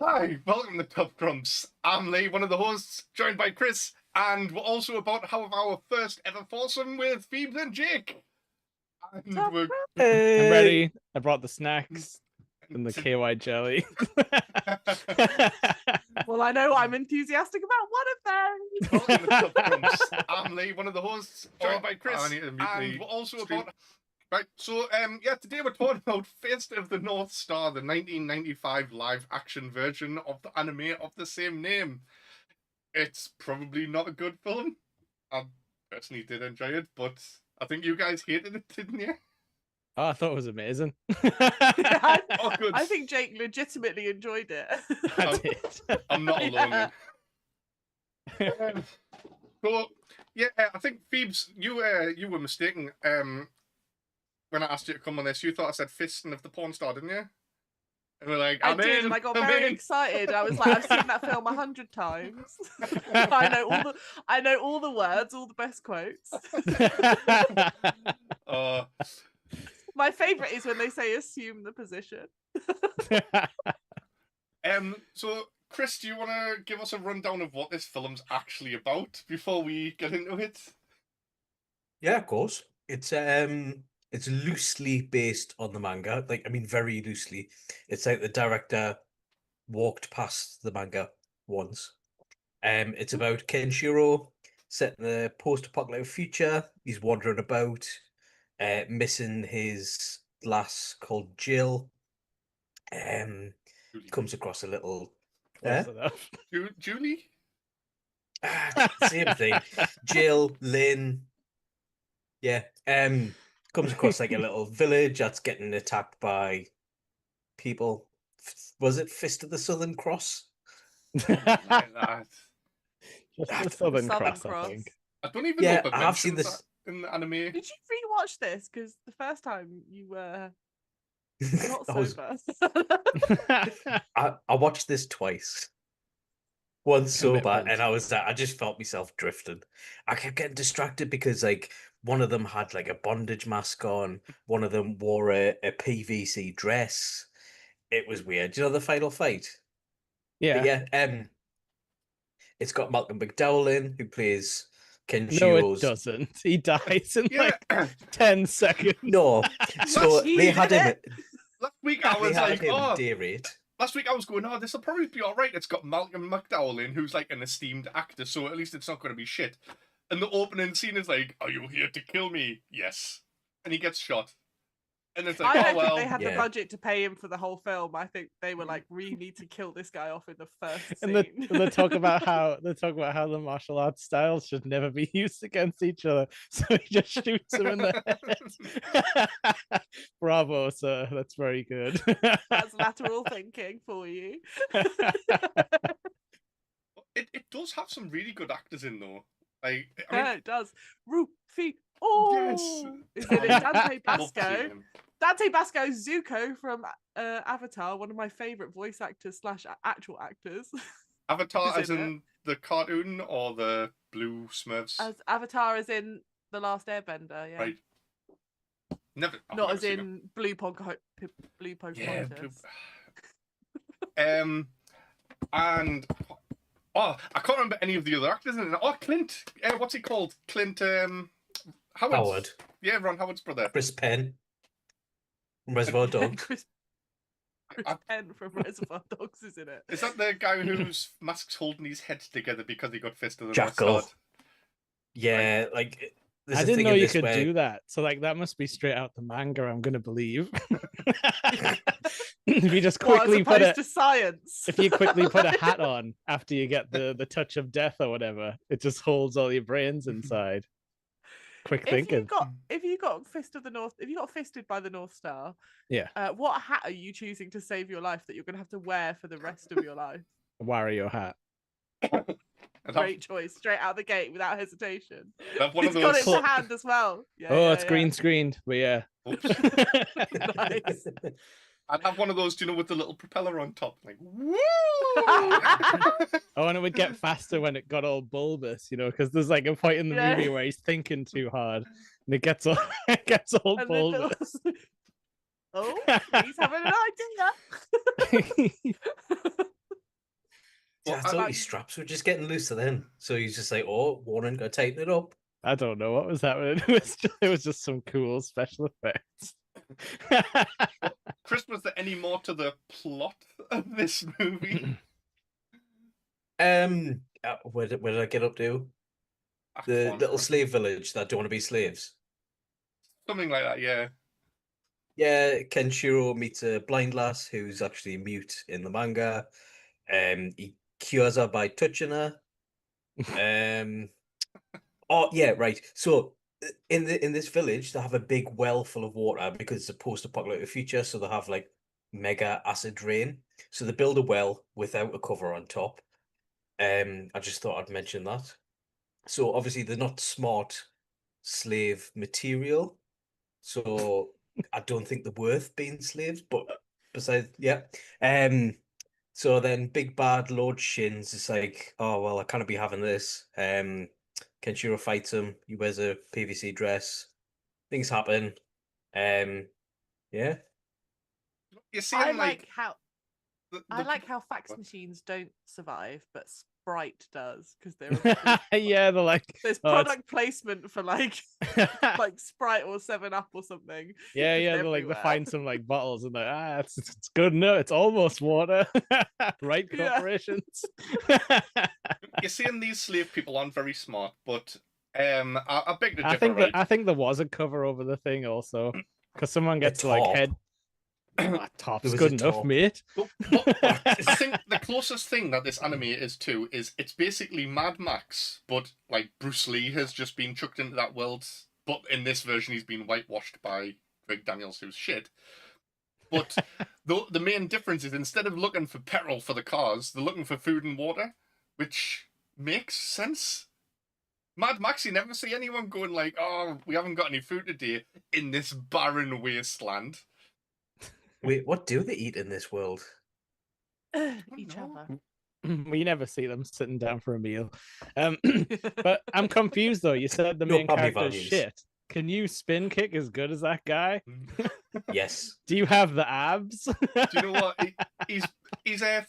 Hi, welcome to Top Grumps. I'm Lee, one of the hosts, joined by Kris, and we're also about to have our first ever foursome with Pheebs and Jake. And we're I'm ready. I brought the snacks and the KY jelly. Well, I know I'm enthusiastic about one of them. welcome to Top Grumps. I'm Lee, one of the hosts, joined by Kris, I need to mute and the we're also stream. about. Right, so today we're talking about Fist of the North Star, the 1995 live-action version of the anime of the same name. It's probably not a good film. I personally did enjoy it, but I think you guys hated it, didn't you? Oh, I thought it was amazing. Oh, good. I think Jake legitimately enjoyed it. I did. I'm not alone. Yeah. Then. So, yeah, I think Pheebs, you were mistaken. When I asked you to come on this, you thought I said Fisting of the Porn Star, didn't you? And we're like, I I'm did, in, and I got I'm very in. excited. I was like, I've seen that film 100 times. I know all the words, all the best quotes. My favourite is when they say "assume the position." So Kris, do you want to give us a rundown of what this film's actually about before we get into it? Yeah, of course. It's loosely based on the manga. Very loosely. It's like the director walked past the manga once. It's about Kenshiro set in the post-apocalyptic future. He's wandering about, missing his lass called Jill. Comes across a little Close enough. Julie? same thing. Jill, Lynn. Yeah. Comes across like a little village that's getting attacked by people. Was it Fist of the Southern Cross? Like that. Just the Southern Southern Cross, Cross. I think. I don't even Yeah, know if I I have seen mentioned this. that in the anime. Did you rewatch this? Because the first time you were not I was- sober. I watched this twice. Once sober, Commitment. and I just felt myself drifting. I kept getting distracted because one of them had like a bondage mask on, one of them wore a PVC dress. It was weird. Do you know the final fight? But Yeah. yeah, it's got Malcolm McDowell in, who plays No, it Kenshiro's. doesn't. He dies in Yeah. like 10 seconds. No, so they had him. Last week I They was had like, him day rate. last week I was going, this will probably be alright. It's got Malcolm McDowell in, who's like an esteemed actor, so at least it's not going to be shit. And the opening scene is like, are you here to kill me? Yes. And he gets shot. And it's like, I don't think they had yeah. the budget to pay him for the whole film. I think they were like, we need to kill this guy off in the first And scene. they talk about how the martial arts styles should never be used against each other. So he just shoots him in the head. Bravo, sir. That's very good. That's lateral thinking for you. It does have some really good actors in though. Like, Yeah, it does. Rufy. Oh, yes. is it Dante Love seeing Basco? him. Dante Basco, Zuko from Avatar, one of my favorite voice actors / actual actors. Avatar Who's as in in the cartoon or the Blue Smurfs? As Avatar is in The Last Airbender, yeah. Right. Never. I've Not never as seen in Blue Pocahontas. Yeah. And I can't remember any of the other actors in it. Oh, Clint. What's he called? Clint. Howard. Yeah, Ron Howard's brother. Chris Penn. Reservoir Dogs. Chris Penn from Reservoir Dogs is in it. Is that the guy whose mask's holding his head together because he got Fist of the Jackal. North Star? Yeah, there's I a didn't thing know in you this could where- do that. So that must be straight out the manga, I'm gonna believe. If you just What, as quickly put opposed it to science? if you quickly put a hat on after you get the touch of death or whatever, it just holds all your brains inside. Quick thinking. If you got fisted by the North Star, Yeah. what hat are you choosing to save your life that you're gonna have to wear for the rest of your life? Wario hat. Great choice, straight out the gate without hesitation. Have one He's of got those. it in the hand as well. Yeah, Oh, yeah, it's green screened, but yeah. Oops. Nice. I'd have one of those, do you know, with the little propeller on top, like woo! Oh, and it would get faster when it got all bulbous, because there's like a point in the Yeah. movie where he's thinking too hard, and it gets all And then bulbous. oh, he's having an idea. But I thought his straps were just getting looser then. So he's just like, oh, Warren, gotta tighten it up. I don't know what was happening. It was just some cool special effects. Kris, was there any more to the plot of this movie? Where did I get up to? Act The one. little slave village that don't want to be slaves. Something like that, yeah. Yeah, Kenshiro meets a blind lass who's actually mute in the manga. He cures her by touching her. Oh yeah, right. So in this village, they have a big well full of water because it's a post-apocalyptic future. So they have like mega acid rain. So they build a well without a cover on top. I just thought I'd mention that. So obviously they're not smart slave material. So I don't think they're worth being slaves, but besides, yeah. So then Big Bad Lord Shins is like, oh well, I can't be having this. Kenshiro fights him. He wears a PVC dress. Things happen. Yeah. You see I him like how the, I the- like how fax machines don't survive, but Sprite does because they're obviously- Yeah, they're like, there's oh, it's- product placement for like Sprite or 7-Up or something. yeah, just they're like, they everywhere. find some like bottles and like, it's good enough. It's almost water. Right, Yeah. corporations. you see him, these slave people aren't very smart, but I beg to differ, I think right? I think there was a cover over the thing also, because someone The gets like top. head. Ah, top's There was good a enough, top. mate. But I think the closest thing that this anime is to is it's basically Mad Max, but like Bruce Lee has just been chucked into that world, but in this version he's been whitewashed by Greg Daniels, who's shit. But the main difference is instead of looking for petrol for the cars, they're looking for food and water, which makes sense. Mad Max, you never see anyone going like, "Oh, we haven't got any food today" in this barren wasteland. Wait, what do they eat in this world? Each know. other. We never see them sitting down for a meal. But I'm confused though. You said the No main family character's values. shit. Can you spin kick as good as that guy? Yes. Do you have the abs? Do you know what? His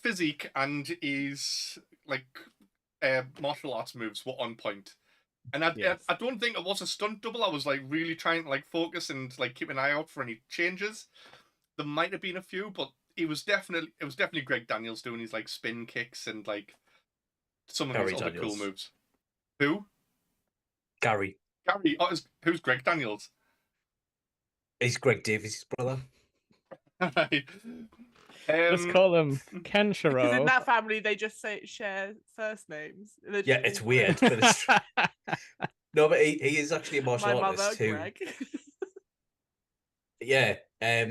physique and his like martial arts moves were on point. And Yes. I don't think it was a stunt double. I was like really trying to like focus and like keep an eye out for any changes. There might have been a few, but it was definitely Greg Daniels doing his like spin kicks and like some of Gary his other cool Daniels. moves. Who? Gary. Gary. Oh, who's Greg Daniels? He's Greg Davies' brother. Let's call him Because in Kenshiro. that family they just share first names. They're just Yeah, all it's weird, but it's true. No, but he is actually a martial My artist mother, who. Greg. Yeah. Yeah,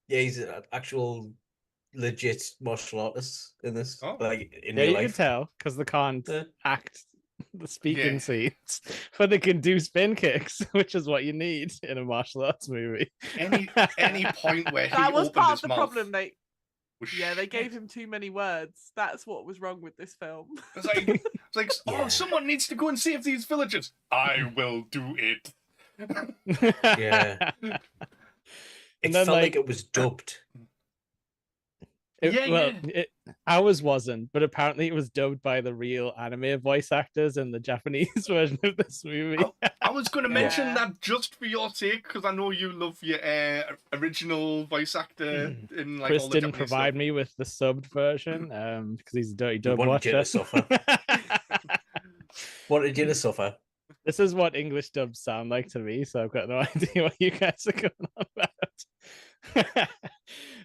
he's an actual legit martial artist in this. Oh. Like in Yeah, real you can life. tell because they can't Yeah. act the speaking Yeah. scenes, but they can do spin kicks, which is what you need in a martial arts movie. Any point where he That was opened part his of the mouth problem. They was gave shit. him too many words. That's what was wrong with this film. It's like, oh, Yeah. someone needs to go and save these villagers. I will do it. Yeah. It then, felt like- like it was dubbed. Ours wasn't, but apparently it was dubbed by the real anime voice actors in the Japanese version of this movie. I was going to mention Yeah. that just for your sake, because I know you love your original voice actor in like Chris all the didn't Japanese provide stuff. me with the subbed version because he's a dirty dub wanted you watcher. to suffer. What did you to suffer? This is what English dubs sound like to me, so I've got no idea what you guys are going on about.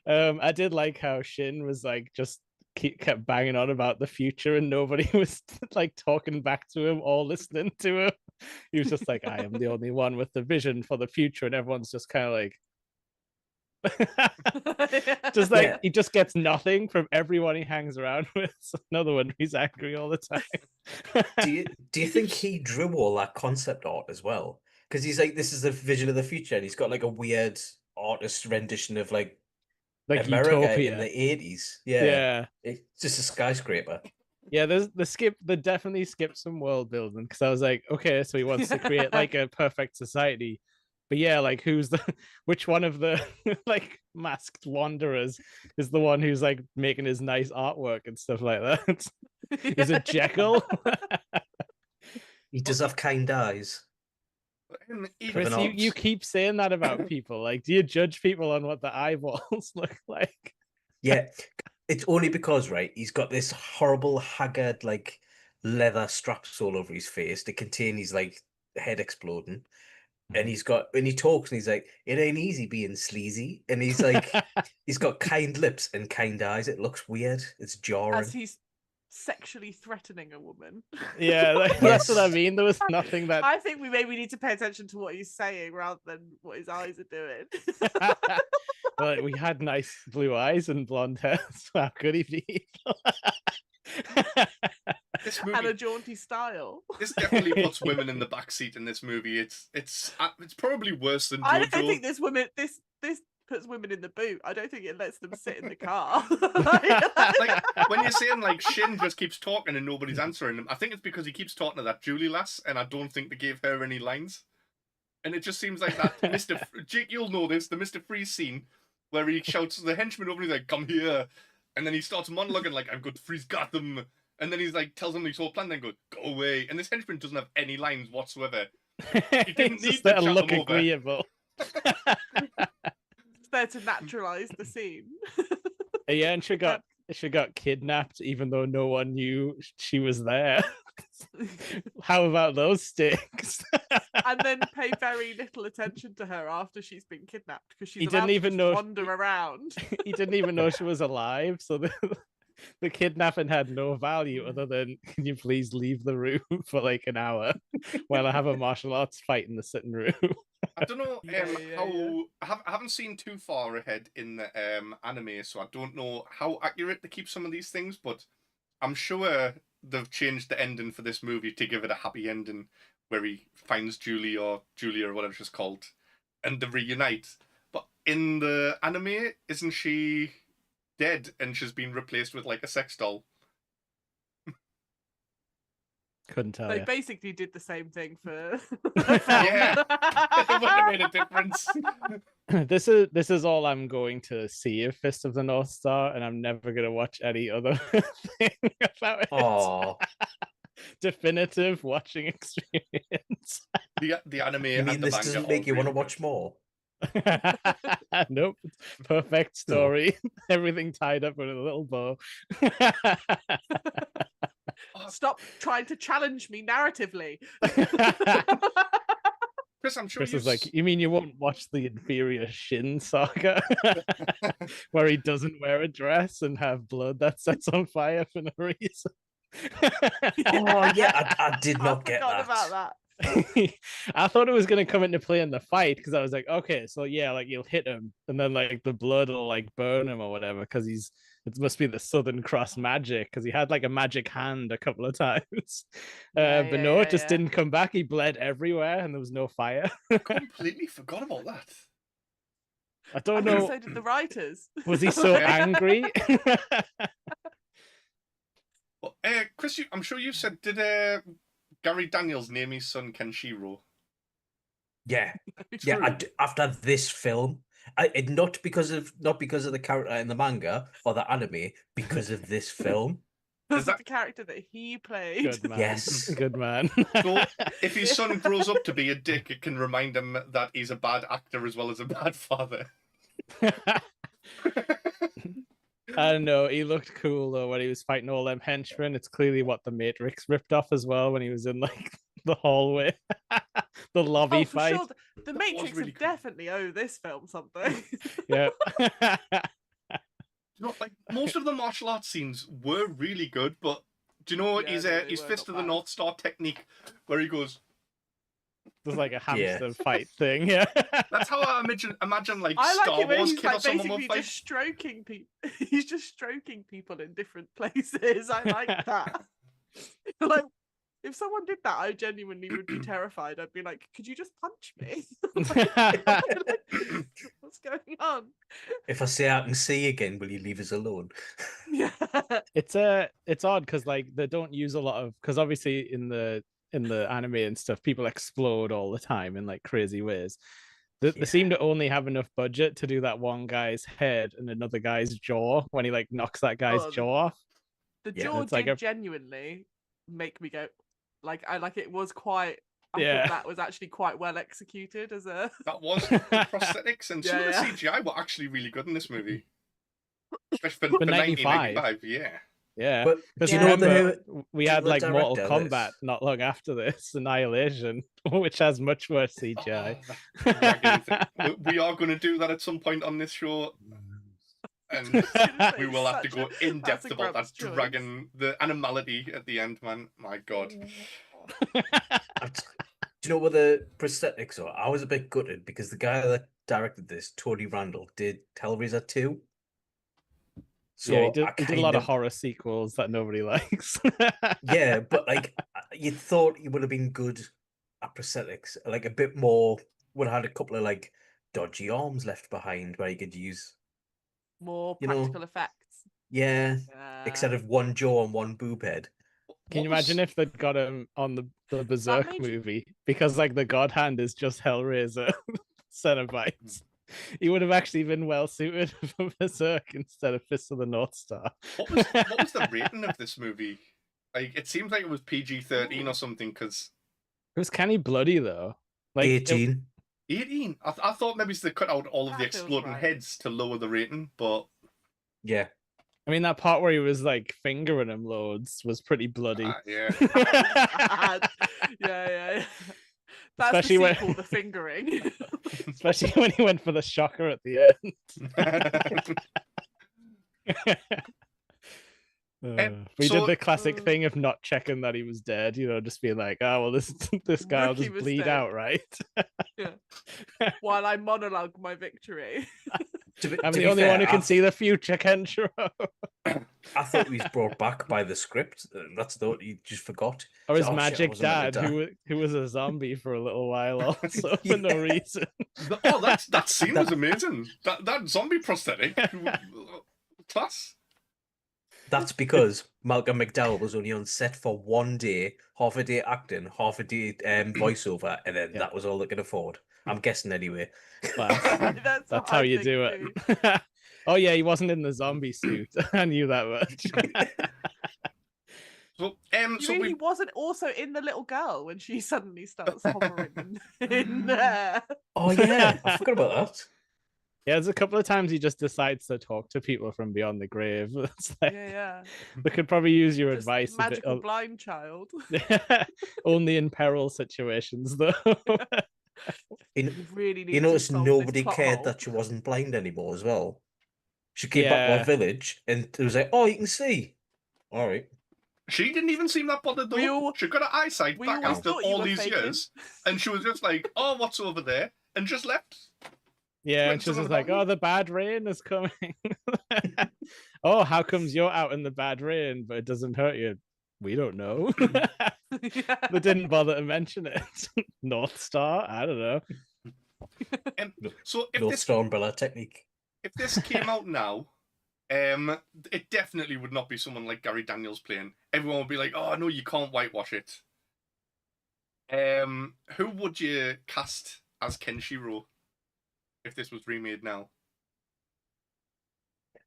I did like how Shin was like just kept banging on about the future and nobody was like talking back to him or listening to him. He was just like, I am the only one with the vision for the future, and everyone's just kind of like just like Yeah. he just gets nothing from everyone he hangs around with. So another one, he's angry all the time. Do you think he drew all that concept art as well? Because he's like, this is the vision of the future, and he's got like a weird artist rendition of like America Utopia. in the 80s. Yeah. Yeah. It's just a skyscraper. Yeah, they definitely skipped some world building because I was like, okay, so he wants to create like a perfect society. But yeah, like which one of the like masked wanderers is the one who's like making his nice artwork and stuff like that? He's a Jekyll. He does have kind eyes. Kris, an you ops. keep saying that about people. Like, do you judge people on what the eyeballs look like? Yeah, it's only because, right, he's got this horrible, haggard, like, leather straps all over his face to contain his, like, head exploding. And he's got, when he talks, and he's like, it ain't easy being sleazy. And he's like, he's got kind lips and kind eyes. It looks weird. It's jarring. As he's sexually threatening a woman. Yeah, that's what I mean. There was nothing that. I think we maybe need to pay attention to what he's saying rather than what his eyes are doing. Well, we had nice blue eyes and blonde hair, so how could he be? This And a movie, jaunty style. this definitely puts women in the backseat in this movie. It's probably worse than I JoJo. don't think this puts women in the boot. I don't think it lets them sit in the car. Like when you're saying like Shin just keeps talking and nobody's answering him, I think it's because he keeps talking to that Julie lass, and I don't think they gave her any lines. And it just seems like that Mr. Jake, you'll know this, the Mr. Freeze scene where he shouts to the henchman over and he's like, "Come here," and then he starts monologuing like, "I've got to freeze Gotham," and then he's like tells him his whole plan, then goes, "Go away," and this henchman doesn't have any lines whatsoever. He didn't need just to let chat look him over. agreeable. It's there to naturalize the scene. Yeah, and she got kidnapped even though no one knew she was there. How about those stakes? And then pay very little attention to her after she's been kidnapped because she's He allowed didn't to even just know- wander around. He didn't even know she was alive, so the kidnapping had no value other than, can you please leave the room for like an hour while I have a martial arts fight in the sitting room? I don't know Yeah. I haven't seen too far ahead in the anime, so I don't know how accurate they keep some of these things, but I'm sure they've changed the ending for this movie to give it a happy ending where he finds Julia or whatever she's called and they reunite. But in the anime, isn't she dead and she's been replaced with like a sex doll? Couldn't tell They you. basically did the same thing for. Yeah. It wouldn't have made a difference. This is all I'm going to see of Fist of the North Star, and I'm never gonna watch any other thing about it. Oh, Definitive watching experience. The anime you and mean the this manga doesn't are make you want to really watch more? Nope. Perfect story. Everything tied up with a little bow. Stop trying to challenge me narratively. Chris, I'm sure Chris you is like, you mean you won't watch the inferior Shin saga where he doesn't wear a dress and have blood that sets on fire for no reason? Oh yeah, I did not I've get forgotten that. about that. I thought it was going to come into play in the fight because I was like, okay, so yeah, like you'll hit him and then like the blood will like burn him or whatever because it must be the Southern Cross magic because he had like a magic hand a couple of times. But no, it just didn't come back. He bled everywhere and there was no fire. completely forgot about that. I I don't think know. so did the writers. Was he so angry? Well, Chris, I'm sure you said, did Gary Daniels name his son Kenshiro? Yeah, True. after this film, not because of the character in the manga or the anime, because of this film. Was that- it the character that he played? Good man. Yes. Good man. So if his son grows up to be a dick, it can remind him that he's a bad actor as well as a bad father. I don't know. He looked cool though when he was fighting all them henchmen. It's clearly what the Matrix ripped off as well when he was in like the hallway, the lobby Oh, for fight. sure. The Matrix really would cool. definitely owe this film something. Yeah. You know, like most of the martial arts scenes were really good, but do you know Yeah, his no, they his were Fist not of the bad. North Star technique, where he goes? There's like a hamster Yeah. fight thing. Yeah. That's how I imagine like I like Star it when Wars he's kid or like someone would basically fight. just stroking people. He's just stroking people in different places. I like that. Like, if someone did that, I genuinely would be terrified. I'd be like, "Could you just punch me? What's going on?" If I say I can see again, will you leave us alone? Yeah. It's odd because like they don't use a lot of, because obviously in the anime and stuff, people explode all the time in like crazy ways. They seem to only have enough budget to do that one guy's head and another guy's jaw when he like knocks that guy's Oh, jaw off. The Yeah, jaw it's like did genuinely make me go, like, it was quite. I Yeah. thought that was actually quite well executed as a. That was the prosthetics and some of the Yeah. CGI were actually really good in this movie. Especially for, For 95. 1995, yeah. Yeah, But because do you know remember the- we do had the like Mortal director of Kombat this? not long after this, Annihilation, which has much worse CGI. Oh, that dragon thing. We are going to do that at some point on this show, and we will have to go in depth about that dragon, the animality at the end, man. My God. Do you know what the prosthetics are? I was a bit gutted because the guy that directed this, Tony Randall, did Hellraiser 2. So Yeah, I he did a lot kind of horror sequels that nobody likes. yeah, but like you thought he would have been good at prosthetics, like a bit more. Would have had a couple of like dodgy arms left behind where he could use, More you know, practical effects. yeah, Yeah. instead of one jaw and one boob head. Can you imagine if they'd got him on the Berserk made you- movie? Because like the God Hand is just Hellraiser Cenobites. He would have actually been well suited for Berserk instead of Fist of the North Star. What was the rating of this movie? Like, it seems like it was PG-13 or something, because It was kind of bloody though. Like 18. 18. I thought maybe they cut out all of the That feels exploding right. heads to lower the rating, but Yeah. I mean, that part where he was like fingering him loads was pretty bloody. yeah. yeah. That's Especially the when- sequel, the fingering. Especially when he went for the shocker at the end. We so- did the classic thing of not checking that he was dead, just being like, oh well, this guy will Rookie just was bleed dead. out, right? While I monologue my victory. I'm To the be only one who fair, can see the future, Kenshiro. I thought he was brought back by the script. That's the he just forgot. Or his Oh, shit, I magic wasn't meant dad, to die. who was a zombie for a little while, also for no Yeah. reason. Oh, that scene was amazing. That zombie prosthetic, class. That's because Malcolm McDowell was only on set for 1 day, half a day acting, half a day voiceover, and then Yeah. that was all they could afford. I'm guessing anyway. Class. That's That's how you do it. Oh yeah, he wasn't in the zombie suit. I knew that much. So, You so mean we he wasn't also in the little girl when she suddenly starts hovering in there? Oh yeah, I forgot about that. Yeah, there's a couple of times he just decides to talk to people from beyond the grave. It's like Yeah. they could probably use your Just advice. magical blind child. Only in peril situations, though. You, You really need you to notice solve nobody this plot cared hole. that she wasn't blind anymore as well. She came back to Yeah. our village and it was like, oh, you can see. All right. she didn't even seem that bothered though. We all- She got her eyesight we back always after thought you all were these faking. years, and she was just like, "Oh, what's over there?" and just left. Yeah, Went and to she's the just like, bottom. "Oh, the bad rain is coming." Oh, how comes you're out in the bad rain, but it doesn't hurt you? We don't know. Yeah. They didn't bother to mention it. North Star? I don't know. So if North this Star umbrella technique. came out now, it definitely would not be someone like Gary Daniels playing. Everyone would be like, "Oh no, you can't whitewash it." Who would you cast as Kenshiro if this was remade now?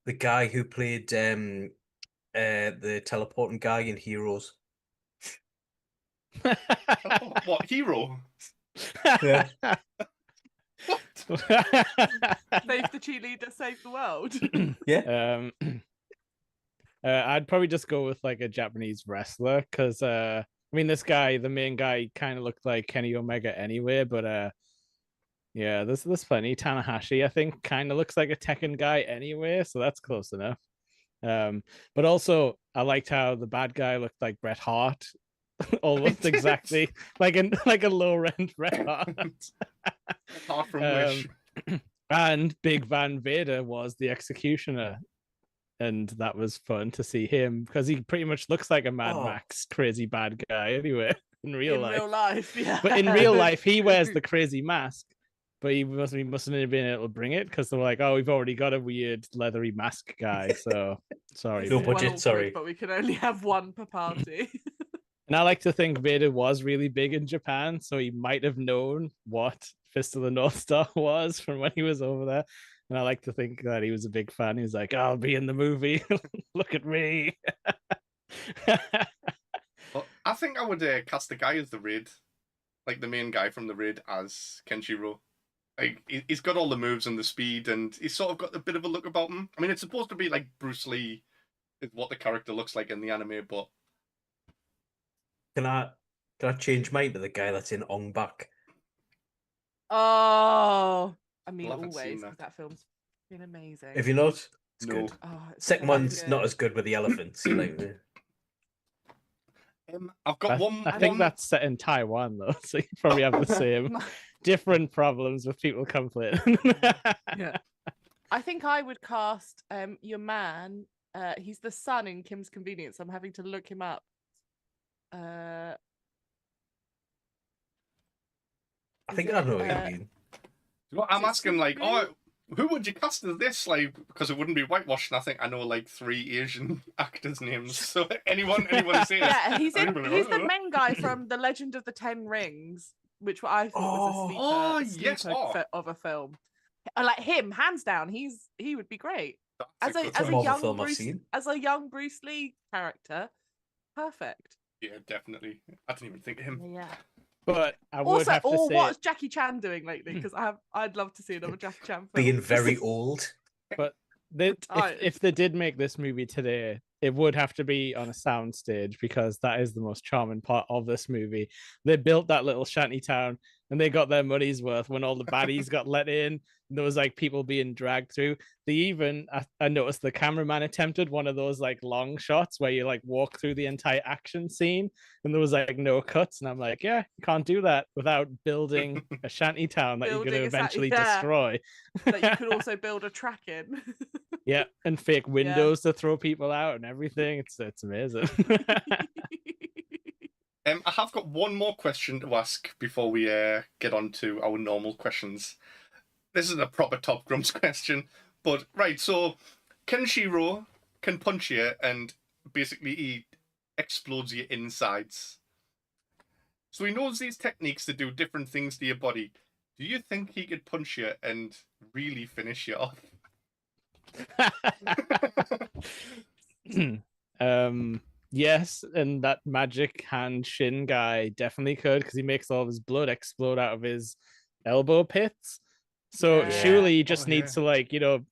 The guy who played the teleporting guy in Heroes. What hero? Yeah. What? Save the cheerleader, save the world. Yeah. I'd probably just go with like a Japanese wrestler because I mean this guy, the main guy, kind of looked like Kenny Omega anyway, but yeah, there's plenty. Tanahashi, I think, kind of looks like a Tekken guy anyway, so that's close enough. But also I liked how the bad guy looked like Bret Hart, almost did. exactly like a low rent Bret Hart. Apart from Wish. And Big Van Vader was the executioner, and that was fun to see him because he pretty much looks like a Mad Oh. Max crazy bad guy anyway in real life. yeah. But in real life, he wears the crazy mask. But he mustn't have been able to bring it because they're like, oh, we've already got a weird leathery mask guy. So sorry. No It's mate. budget, awkward, sorry. but we can only have one per party. And I like to think Vader was really big in Japan, so he might have known what Fist of the North Star was from when he was over there. And I like to think that he was a big fan. He was like, I'll be in the movie. Look at me. Well, I think I would cast the guy as the Raid, like the main guy from the Raid as Kenshiro. Like he's got all the moves and the speed, and he's sort of got a bit of a look about him. I mean, it's supposed to be like Bruce Lee, is what the character looks like in the anime, but Can I change mine to the guy that's in Ong Bak? Oh, I mean, haven't seen always, that. because that film's been amazing. If you not, it's No. good. Oh, it's Second so one's not good. as good with the elephants. Like, I've got one. I think that's set in Taiwan though, so you probably have the same different problems with people complaining. Yeah. I think I would cast your man. He's the son in Kim's Convenience. I'm having to look him up. I think I know what you mean. You know, I'm is it asking like, Sungri? who would you cast as this? Like, because it wouldn't be whitewashed. And I think I know like 3 Asian actors' names. So anyone say it. Yeah, he's Anybody, he's the main guy from The Legend of the Ten Rings, which I thought was a sleeper of a film. Like him, hands down, he would be great as a young Bruce Lee character. Perfect. Yeah, definitely. I didn't even think of him. Yeah. But I would have to say, what's Jackie Chan doing lately? Because I'd love to see another Jackie Chan film. Being very old. but if they did make this movie today, it would have to be on a sound stage, because that is the most charming part of this movie. They built that little shanty town and they got their money's worth when all the baddies got let in. There was like people being dragged through. They even, I noticed the cameraman attempted one of those like long shots where you like walk through the entire action scene, and there was like no cuts. And I'm like, yeah, you can't do that without building a shanty town that you're going to eventually destroy. That you could also build a track in. Yeah, and fake windows to throw people out and everything. It's amazing. I have got one more question to ask before we get on to our normal questions. This is a proper Top Grumps question, but right, so Kenshiro can punch you and basically he explodes your insides. So he knows these techniques to do different things to your body. Do you think he could punch you and really finish you off? Yes, and that magic hand Shin guy definitely could, because he makes all of his blood explode out of his elbow pits. So surely he just needs to, like, go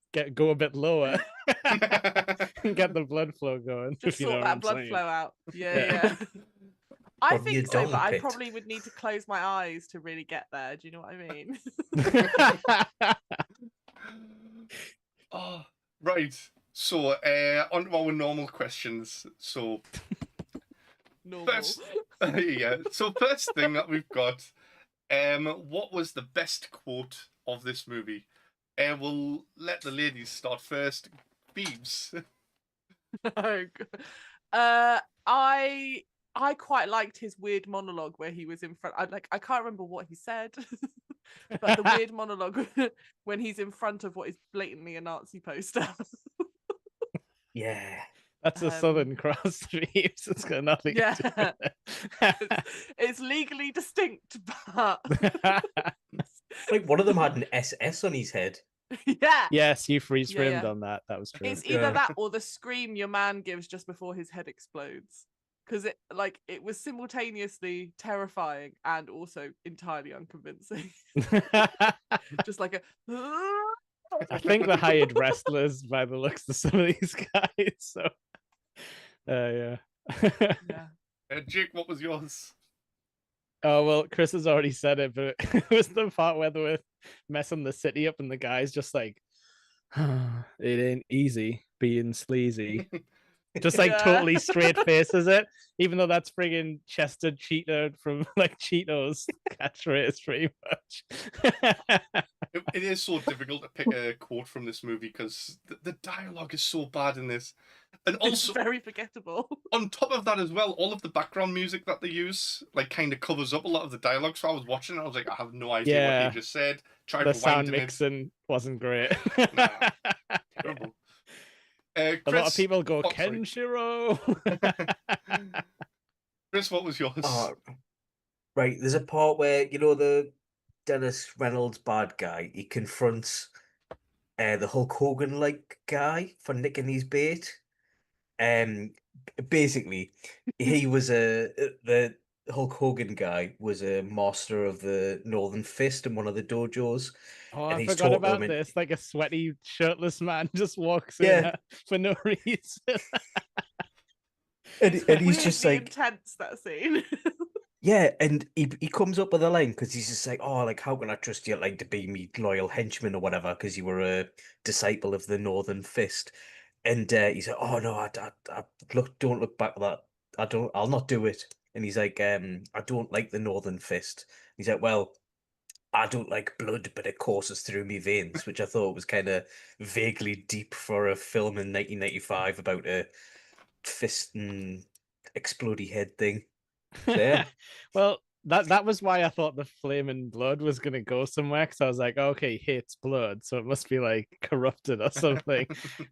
a bit lower and get the blood flow going. Just sort that blood flow out. Yeah. I think so, but I probably would need to close my eyes to really get there. Do you know what I mean? Oh, right. So, on to our normal questions. So, first thing that we've got, what was the best quote of this movie? We'll let the ladies start first. Pheebs. I quite liked his weird monologue where he was in front. I can't remember what he said, but the weird monologue when he's in front of what is blatantly a Nazi poster. Yeah. That's a Southern Cross Pheebs. It's got nothing to do with it. It's legally distinct, but like one of them had an SS on his head. Yeah. Yes, you freeze framed on that. That was true. It's either that or the scream your man gives just before his head explodes. Because it was simultaneously terrifying and also entirely unconvincing. Just like a I think they hired wrestlers by the looks of some of these guys. So yeah. Jake, what was yours? Oh, well, Kris has already said it, but it was the part where they were messing the city up and the guy's just like, it ain't easy being sleazy. Just like totally straight faces it, even though that's friggin' Chester Cheetah from like Cheetos catchphrase pretty much. It is so difficult to pick a quote from this movie because the dialogue is so bad in this. And also, it's very forgettable. On top of that as well, all of the background music that they use like kind of covers up a lot of the dialogue. So I was watching and I was like, I have no idea what he just said. The sound mixing wasn't great. Nah, terrible. Kris, a lot of people go Kenshiro. Kris, what was yours? Right, there's a part where the Dennis Reynolds bad guy. He confronts the Hulk Hogan like guy for nicking his bait. basically, he was the Hulk Hogan guy was a master of the Northern Fist in one of the dojos, Oh, and I he's forgot taught them. about this. Like a sweaty, shirtless man just walks in Yeah, for no reason. and he's just Weirdly like, intense, that scene. yeah, and he comes up with a line because he's just like, oh, like how can I trust you, like to be me loyal henchman or whatever, because you were a disciple of the Northern Fist, and he's like, oh no, I don't look back at that. I'll not do it. And he's like, I don't like the Northern Fist. He's like, well, I don't like blood, but it courses through me veins, which I thought was kind of vaguely deep for a film in 1995 about a fist and explodey head thing. So yeah. Well, that was why I thought the flaming blood was gonna go somewhere, because I was like, okay, he hates blood, so it must be like corrupted or something.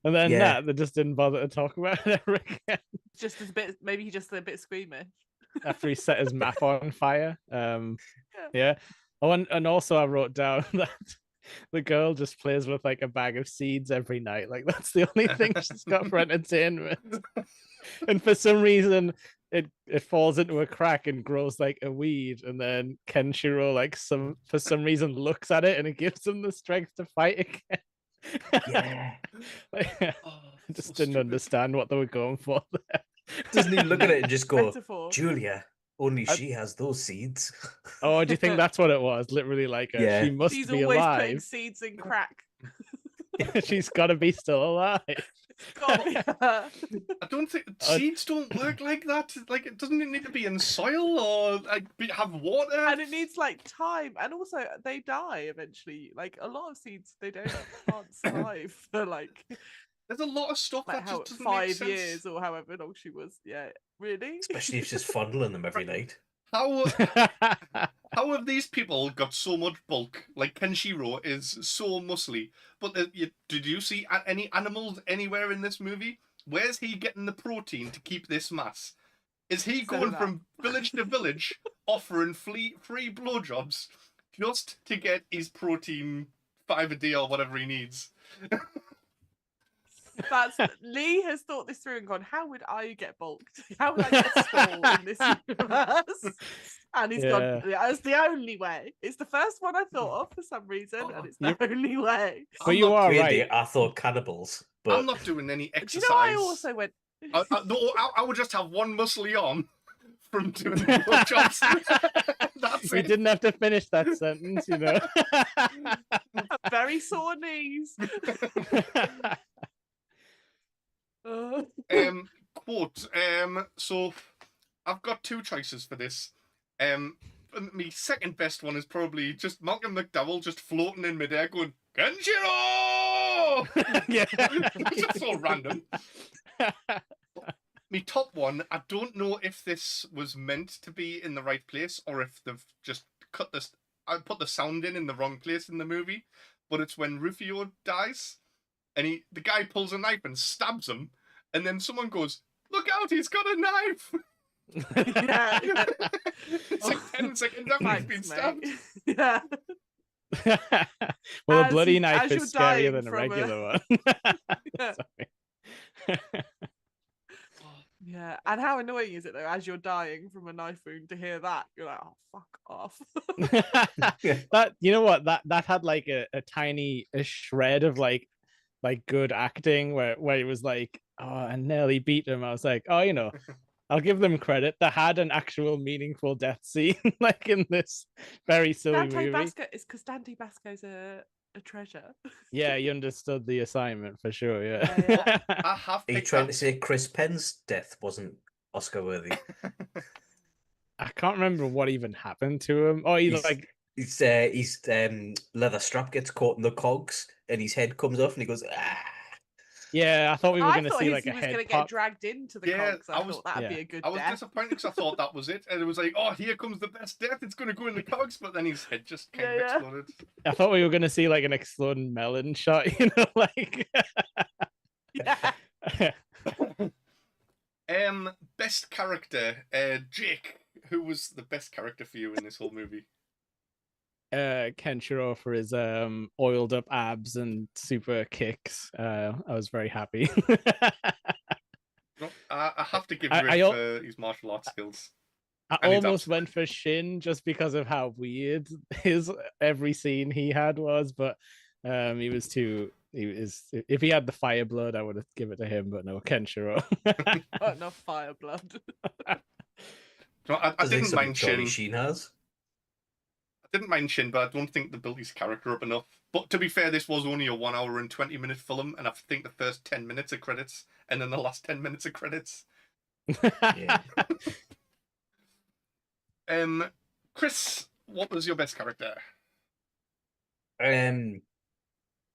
And then Yeah. they just didn't bother to talk about it ever again Just as a bit, maybe he just a bit squeamish. after he set his map on fire. Yeah. Oh, and also I wrote down that the girl just plays with like a bag of seeds every night. Like that's the only thing she's got for entertainment. And for some reason it falls into a crack and grows like a weed, and then Kenshiro like for some reason looks at it and it gives him the strength to fight again. Yeah. I just didn't understand what they were going for there. Doesn't he look at it and just go, Metaphor. Julia, only she has those seeds. Oh, do you think that's what it was? Literally like Yeah. she must She's be always putting alive. seeds in crack. She's got to be still alive. Gotta be her. I don't think seeds don't work like that. Like, it doesn't need to be in soil or like have water. And it needs like time, and also they die eventually. Like a lot of seeds, they can't survive for like There's a lot of stuff like that how just doesn't make 5 sense. years or however long she was. Yeah, really. Especially if she's fondling them every night. How have these people got so much bulk? Like Kenshiro is so muscly, but did you see any animals anywhere in this movie? Where's he getting the protein to keep this mass? Is he going from village to village offering free blowjobs just to get his protein 5 a day or whatever he needs? That's Lee has thought this through and gone, how would I get bulked? How would I get small in this universe? And he's gone, that's the only way. It's the first one I thought of for some reason, and it's the only way. But you are right. I thought cannibals, but I'm not doing any exercise. Do you know, I also went. I would just have one muscly arm from doing the blowjobs. That's We it. didn't have to finish that sentence, you know. Very sore knees. Quote. So I've got two choices for this. My second best one is probably just Malcolm McDowell just floating in midair going, Kenshiro! Yeah. It's just so random. My top one, I don't know if this was meant to be in the right place or if they've just put the sound in the wrong place in the movie, but it's when Rufio dies and the guy pulls a knife and stabs him, and then someone goes, "Look out, he's got a knife!" Yeah. It's like 10 seconds after he's been stabbed. Yeah. Well, a As bloody you- knife as you're is scarier dying than a from a- regular one. Yeah. Sorry. Yeah, and how annoying is it though, as you're dying from a knife wound, to hear that? You're like, oh, fuck off. That, you know what, that had like a tiny shred of like good acting where it was like, oh, I nearly beat him. I was like, oh, you know, I'll give them credit. They had an actual meaningful death scene like in this very silly Dante movie. Basco is because Dante Basco's a treasure. Yeah, you understood the assignment for sure. Yeah. Yeah. I have are you picked trying that. to say Chris Penn's death wasn't Oscar worthy? I can't remember what even happened to him. Oh, his leather strap gets caught in the cogs and his head comes off and he goes, ah. Yeah, I thought we were I going to thought see he like a was head going to pop. get dragged into the Yeah, cogs. I thought that'd be a good I was death. disappointed because I thought that was it, and it was like, oh, here comes the best death. It's going to go in the cogs, but then his head just kind of exploded. I thought we were going to see like an exploding melon shot, you know, like. Yeah. Best character, Jake. Who was the best character for you in this whole movie? Kenshiro for his oiled up abs and super kicks. I was very happy. I have to give Rick for his martial arts skills. I almost went for Shin just because of how weird every scene he had was, but he was too. If he had the fire blood, I would have given it to him, but no, Kenshiro. Not enough fire blood. I didn't mind Shin. Sheen has. I didn't mind Shin, but I don't think they built his character up enough. But to be fair, this was only a 1 hour and 20-minute film, and I think the first 10 minutes of credits, and then the last 10 minutes of credits. Yeah. Kris, what was your best character?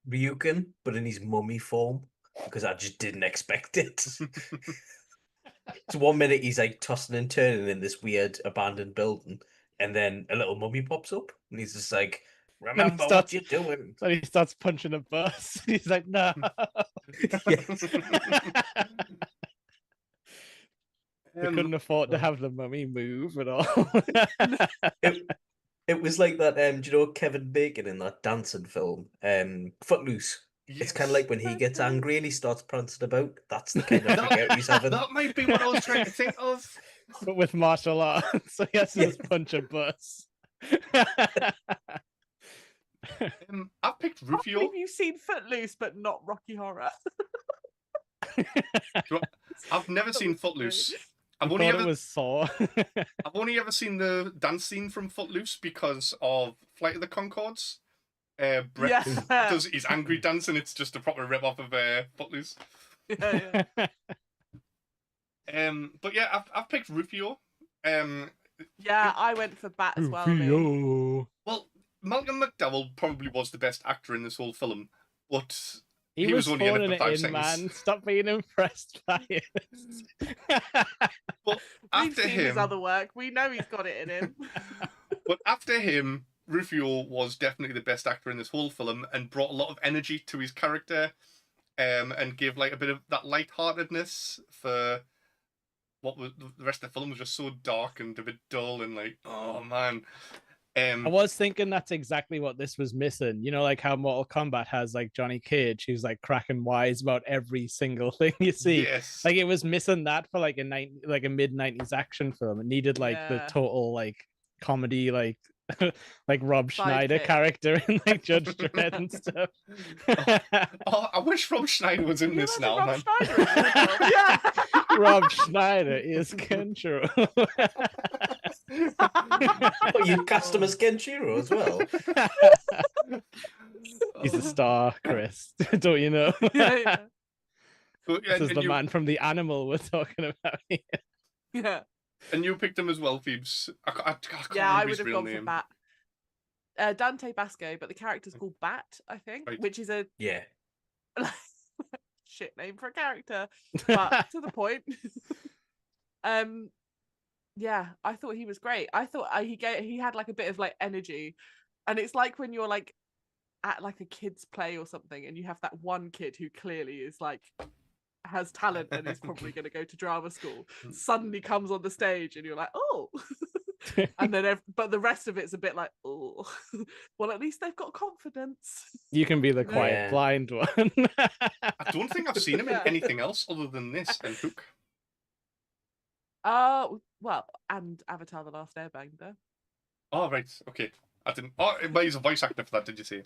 Ryukin, but in his mummy form, because I just didn't expect it. So 1 minute he's like tossing and turning in this weird abandoned building, and then a little mummy pops up, and he's just like, "Remember what you're doing." So he starts punching a bus. He's like, "No." They couldn't afford to have the mummy move at all. It was like that. Do you know Kevin Bacon in that dancing film, Footloose? Yes. It's kind of like when he gets angry and he starts prancing about. That's the kind of freak out he's having. That might be what I was trying to think of. But with martial arts, so he has to just punch a bus. I've picked Rufio. You've seen Footloose, but not Rocky Horror. I've never seen Footloose. I've only ever seen the dance scene from Footloose because of Flight of the Conchords. Brett does his angry dance, and it's just a proper rip off of Footloose. Yeah. But yeah, I've picked Rufio. Yeah, I went for Bat as well. Well, Malcolm McDowell probably was the best actor in this whole film, but he was only in it for 5 seconds. Man, stop being impressed by it. But after We've seen his other work. We know he's got it in him. But after him, Rufio was definitely the best actor in this whole film and brought a lot of energy to his character, and gave like a bit of that lightheartedness for what was the rest of the film was just so dark and a bit dull and like, oh man. I was thinking that's exactly what this was missing. You know, like how Mortal Kombat has like Johnny Cage, who's like cracking wise about every single thing you see. Yes. Like it was missing that for like a mid-90s action film. It needed like the total like comedy, like like Rob Schneider character in like Judge Dredd and stuff. I wish Rob Schneider was in this now, man. Rob Schneider is Kenshiro. You cast him as Kenshiro as well. He's a star, Kris. Don't you know? Yeah. This is the man from The Animal we're talking about here. Yeah. And you picked him as well, Pheebs. I can't I remember would his have real gone name. for Bat. Dante Basco, but the character's called Bat, I think, Right. which is a Yeah. shit name for a character, but to the point. Yeah, I thought he was great. I thought he had like a bit of like energy, and it's like when you're like at like a kid's play or something, and you have that one kid who clearly is like has talent and is probably going to go to drama school, suddenly comes on the stage, and you're like, oh. And then but the rest of it's a bit like, oh, well, at least they've got confidence. You can be the quiet blind one. I don't think I've seen him in anything else other than this and Hook. Well, and Avatar: The Last Airbender. Oh right, okay. I didn't. Oh, but he's a voice actor for that. Did you say?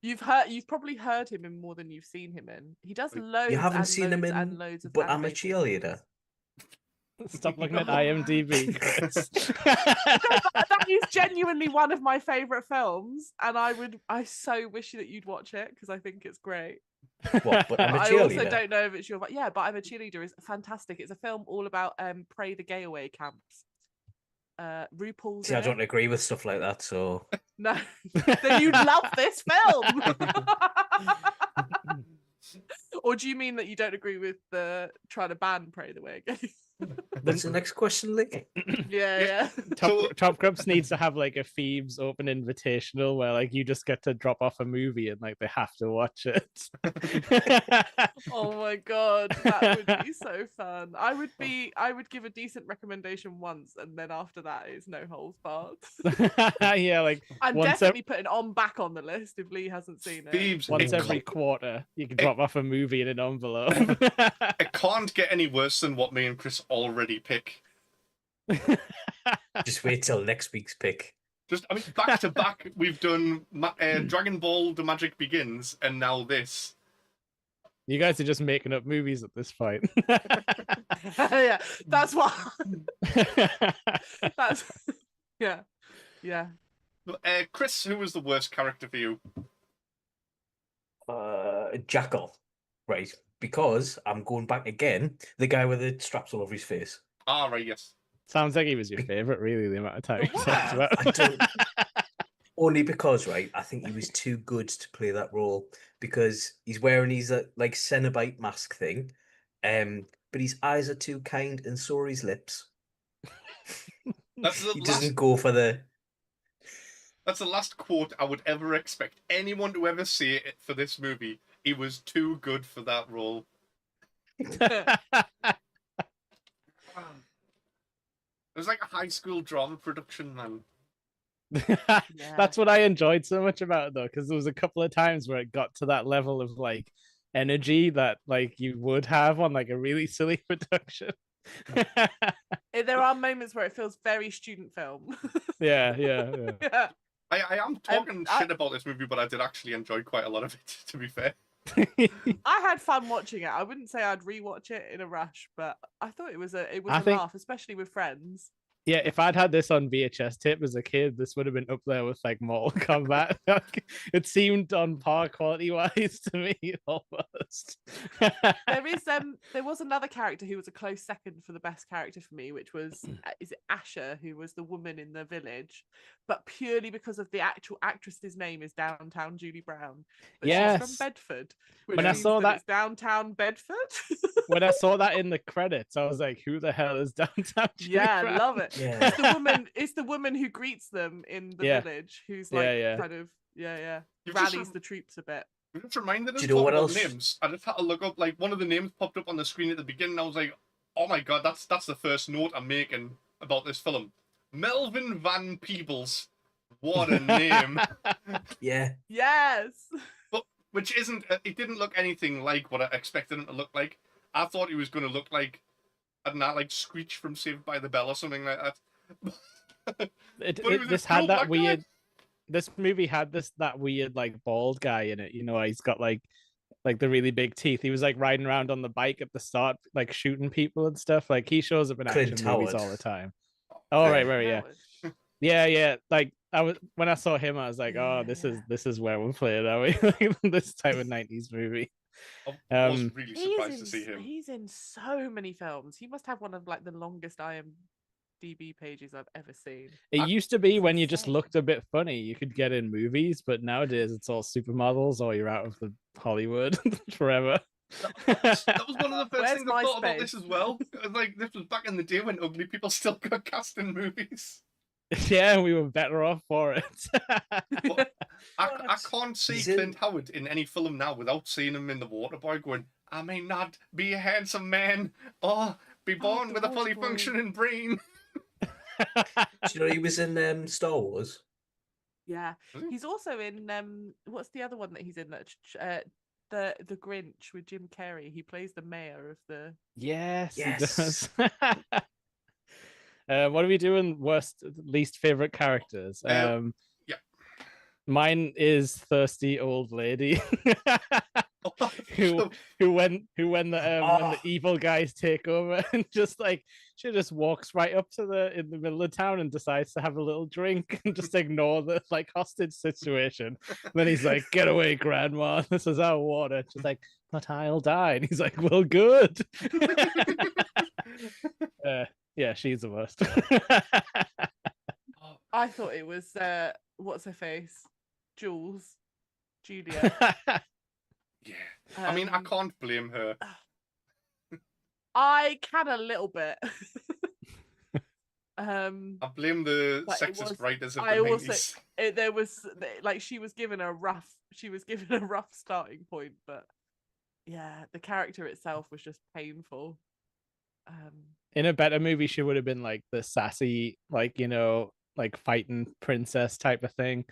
You've probably heard him in more than you've seen him in. He does loads. You haven't and seen him loads in, and loads of but I'm a animated. cheerleader. Stop looking at IMDb. That is genuinely one of my favorite films, and I so wish that you'd watch it because I think it's great. What? But I'm a I cheerleader. also don't know if it's your. Yeah, but I'm a cheerleader is fantastic. It's a film all about Pray the Gay Away camps. RuPaul's. See, I don't agree with stuff like that, so. No, then you'd love this film. Or do you mean that you don't agree with the trying to ban Pray the Way Gay? What's the next question, Lee? Yeah. Top Grumps needs to have like a Pheebs open invitational where like you just get to drop off a movie and like they have to watch it. Oh my god, that would be so fun. I would give a decent recommendation once, and then after that it's no holds barred. Yeah, like I'm definitely putting on back on the list if Lee hasn't seen it. Pheebs, once every quarter, you can drop off a movie in an envelope. It can't get any worse than what me and Kris already pick. Just wait till next week's pick. I mean, back to back, we've done Dragon Ball: The Magic Begins, and now this. You guys are just making up movies at this point. Yeah, that's what. That's yeah. Kris, who was the worst character for you? Jackal, right? Because I'm going back again. The guy with the straps all over his face. Ah, right, yes. Sounds like he was your favorite, really, the amount of time he talks about. I don't... Only because, right, I think he was too good to play that role because he's wearing his like Cenobite mask thing, but his eyes are too kind and so are his lips. He doesn't go for the... That's the last quote I would ever expect anyone to ever say it for this movie. He was too good for that role. It was like a high school drama production, man. That's what I enjoyed so much about it, though, because there was a couple of times where it got to that level of like energy that like you would have on like a really silly production. There are moments where it feels very student film. Yeah. I am talking shit about this movie, but I did actually enjoy quite a lot of it, to be fair. I had fun watching it. I wouldn't say I'd rewatch it in a rush, but I thought it was a laugh, especially with friends. Yeah, if I'd had this on VHS tape as a kid, this would have been up there with like Mortal Kombat. It seemed on par quality wise to me almost. There was another character who was a close second for the best character for me, which was is it Asher, who was the woman in the village, but purely because of the actual actress's name is Downtown Julie Brown. But she's from Bedford. When I saw that it's Downtown Bedford. When I saw that in the credits, I was like, "Who the hell is Downtown Julie Brown?" I love it. Yeah. It's the woman who greets them in the village, who's like kind of rallies the troops a bit. You just reminded us of names. I just had to look up, like, one of the names popped up on the screen at the beginning. I was like, oh my god, that's the first note I'm making about this film. Melvin Van Peebles. What a name. Yeah. Yes. But which isn't, it didn't look anything like what I expected him to look like. I thought he was going to look like, I don't know, like Screech from Saved by the Bell or something like that. This movie had that weird like bald guy in it. You know, he's got like the really big teeth. He was like riding around on the bike at the start, like shooting people and stuff. Like he shows up in action movies all the time. Oh right, yeah. Like when I saw him, I was like, oh, this is where we're playing, are we? This type of 90s movie. I was really surprised to see him. He's in so many films. He must have one of like the longest IMDb pages I've ever seen. It used to be when you just looked a bit funny, you could get in movies, but nowadays it's all supermodels or you're out of the Hollywood forever. That was one of the first things I thought about this as well. Like, this was back in the day when ugly people still got cast in movies. Yeah, we were better off for it. I can't see Clint Howard in any film now without seeing him in The Waterboy going, I may not be a handsome man or be born with a fully functioning brain. Do you know he was in Star Wars? Yeah. He's also in, what's the other one that he's in? The Grinch with Jim Carrey. He plays the mayor of the... Yes. He does. What are we doing? Least favorite characters. Yeah. Mine is thirsty old lady, who when the evil guys take over and just like she just walks right up to in the middle of town and decides to have a little drink and just ignore the like hostage situation. And then he's like, "Get away, grandma! This is our water." She's like, "But I'll die." And he's like, "Well, good." Yeah, she's the worst. I thought it was what's her face? Julia. Yeah. I mean, I can't blame her. I can a little bit. I blame the sexist writers of the 90s. There was like she was given a rough starting point, but yeah, the character itself was just painful. In a better movie, she would have been like the sassy, like, you know, like fighting princess type of thing,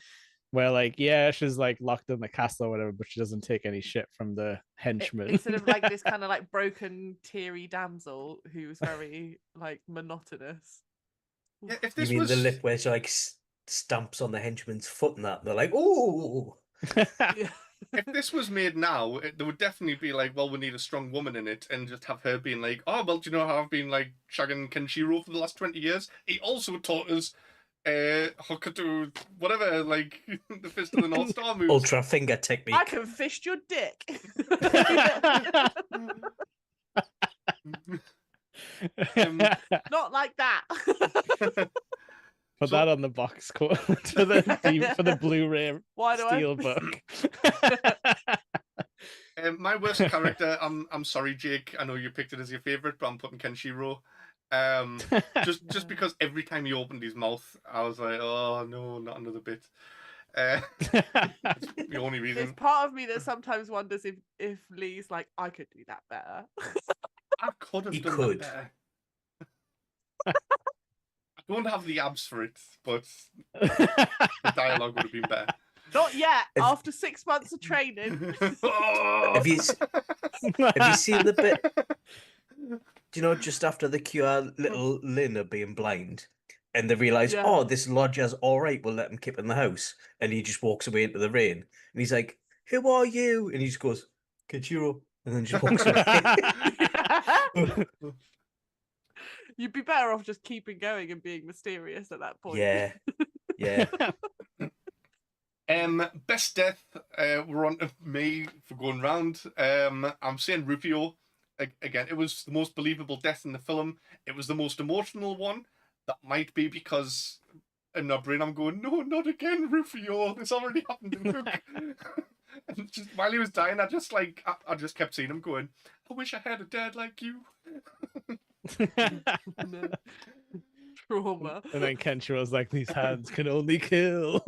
where like, yeah, she's like locked in the castle or whatever, but she doesn't take any shit from the henchmen. Instead of like this kind of like broken, teary damsel who's very like monotonous. Yeah, if this you mean was the lip where she like stamps on the henchman's foot and that, they're like, ooh. Yeah. If this was made now, there would definitely be like, well, we need a strong woman in it, and just have her being like, oh, well, do you know how I've been like shagging Kenshiro for the last 20 years? He also taught us Hokuto, whatever, like the Fist of the North Star moves. Ultra finger technique. I can fist your dick. Not like that. Put that on the box cover for the Blu-ray Steelbook. My worst character, I'm sorry, Jake. I know you picked it as your favorite, but I'm putting Kenshiro. Just because every time he opened his mouth, I was like, oh no, not another bit. That's the only reason. There's part of me that sometimes wonders if Lee's like, I could do that better. I could have done that better. I don't have the abs for it, but the dialogue would have been better. Not yet. After 6 months of training. Have you seen the bit? Do you know, just after the cure, little Lynn are being blind, and they realise, oh, this lodger's all right. We'll let him keep in the house, and he just walks away into the rain, and he's like, "Who are you?" And he just goes, "Kenshiro," and then just walks away. You'd be better off just keeping going and being mysterious at that point. Yeah, yeah. Best death. We're on to me for going round. I'm saying Rufio. Again, it was the most believable death in the film. It was the most emotional one. That might be because in my brain I'm going, no, not again, Rufio. This already happened in Hook. And just while he was dying, I just kept seeing him going, I wish I had a dad like you. Trauma. And then Kenshiro was like, these hands can only kill.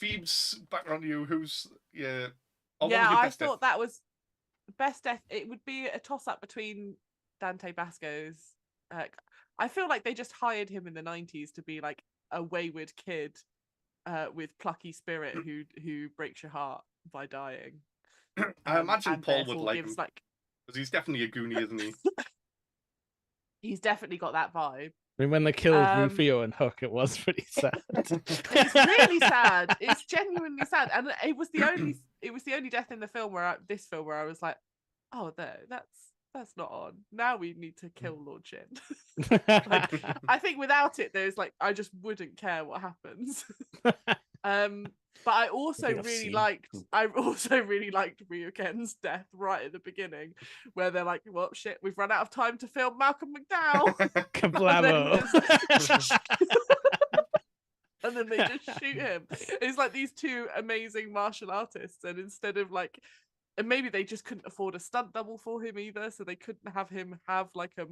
Pheebs, back on you. Who's I thought that was best death. It would be a toss-up between Dante Basco's. I feel like they just hired him in the 90s to be like a wayward kid with plucky spirit who breaks your heart by dying. I imagine Paul would like him because he's definitely a Goonie, isn't he? He's definitely got that vibe. I mean, when they killed Rufio and Hook, it was pretty sad. It's really sad. It's genuinely sad, and it was the only death in the film where I was like, oh, that's not on. Now we need to kill Lord Shin. I think without it, there's like I just wouldn't care what happens. But I also really liked Ryuken's death right at the beginning, where they're like, "Well, shit, we've run out of time to film Malcolm McDowell." Kablamo. And then they just shoot him. It's like these two amazing martial artists, and instead of like, and maybe they just couldn't afford a stunt double for him either, so they couldn't have him have like a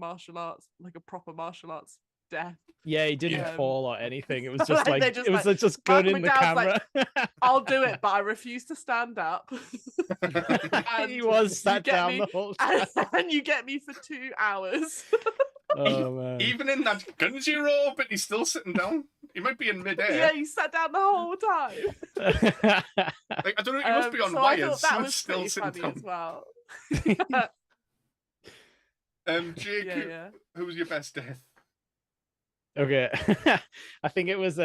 proper martial arts death. Yeah, he didn't fall or anything. It was just like it was just good in the camera. Like, I'll do it, but I refuse to stand up. And he was sat down the whole time. And you get me for 2 hours. Oh man! Even in that Gunjiro, but he's still sitting down. He might be in midair. Yeah, he sat down the whole time. Like I don't know. He must be on wires. I thought that was still pretty sitting funny down as well. Jake, who was your best death? Okay, I think it was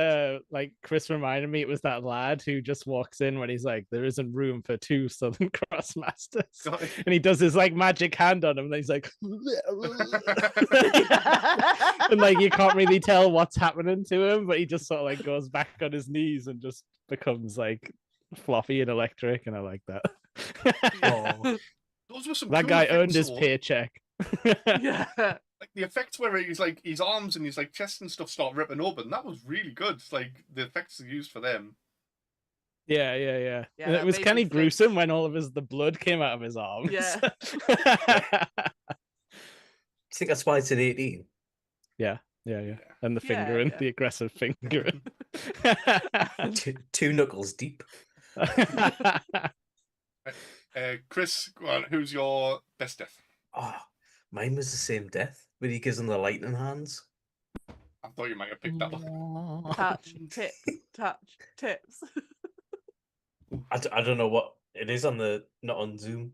like Kris reminded me it was that lad who just walks in when he's like, there isn't room for 2 Southern Cross Masters, and he does his like magic hand on him, and he's like, and like you can't really tell what's happening to him, but he just sort of like goes back on his knees and just becomes like fluffy and electric, and I like that. Oh. Those were some that cool guy effects, earned his paycheck. Yeah. Like the effects where he's like his arms and his like chest and stuff start ripping open. That was really good. Like the effects they used for them. Yeah. Yeah, And it that was made me kind of think. gruesome when all of the blood came out of his arms. Yeah. I think that's why it's an 18. Yeah. And the fingering, Yeah. the aggressive fingering. Two knuckles deep. Kris, go on. Who's your best death? Oh, mine was the same death when he gives him the lightning hands. I thought you might have picked that one. Touch tips. I don't know what it is on the not on Zoom.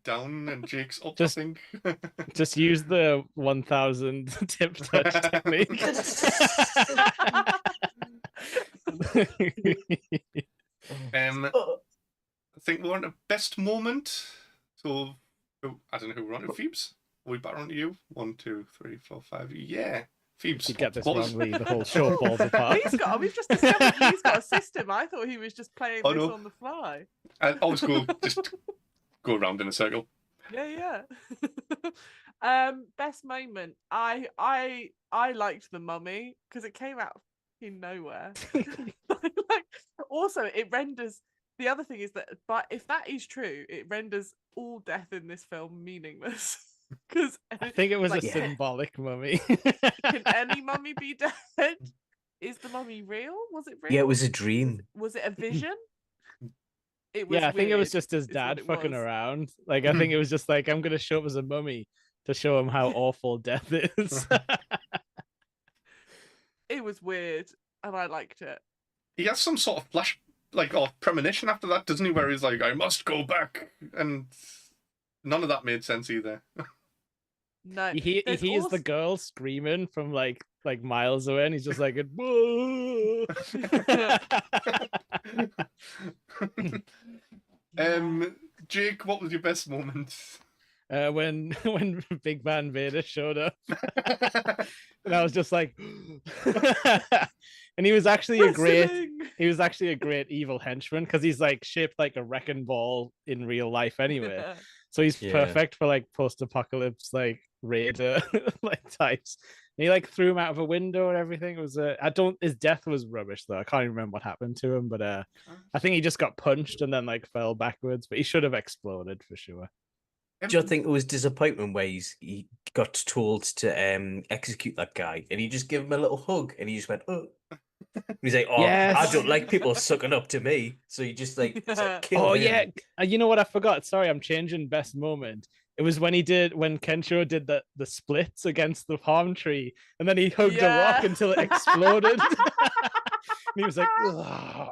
Down and Jake's up, Just- I think. Just use the 1000 tip touch technique. I think we're on a best moment. So, I don't know who we're on to. Pheebs? Are we back on to you? 1, 2, 3, 4, 5. Yeah. Pheebs. You get this What was- wrongly, the whole show falls apart. We've just discovered he's got a system. I thought he was just playing Oh, this no. on the fly. And always go, just go around in a circle. Yeah. Best moment. I liked The Mummy because it came out in nowhere. Like, also, it renders. The other thing is that, but if that is true, it renders all death in this film meaningless. Because I think it was like, a symbolic mummy. Can any mummy be dead? Is the mummy real? Was it real? Yeah, it was a dream. Was it a vision? It was Yeah, I think it was weird, just his is what dad it fucking was. around. Like, I think it was just like, I'm going to show up as a mummy to show him how awful death is. It was weird, and I liked it. He has some sort of flash, or premonition after that, doesn't he? Where he's like, I must go back. And none of that made sense either. No, he there's hears also- the girl screaming from like miles away, and he's just like, "Whoa!" Jake, what was your best moment? When Big Van Vader showed up, and I was just like, and he was actually a great evil henchman because he's like shaped like a wrecking ball in real life anyway. So he's perfect for like post-apocalypse like raider like types. And he like threw him out of a window and everything. It was his death was rubbish though. I can't even remember what happened to him, but I think he just got punched and then like fell backwards. But he should have exploded for sure. Do you think it was disappointment where he got told to execute that guy and he just gave him a little hug and he just went, oh. He's like, oh, Yes. I don't like people sucking up to me. So he just like killed him. Yeah. You know what I forgot? Sorry, I'm changing best moment. It was when Kenshiro did the splits against the palm tree, and then he hugged a rock until it exploded. And he was like, oh,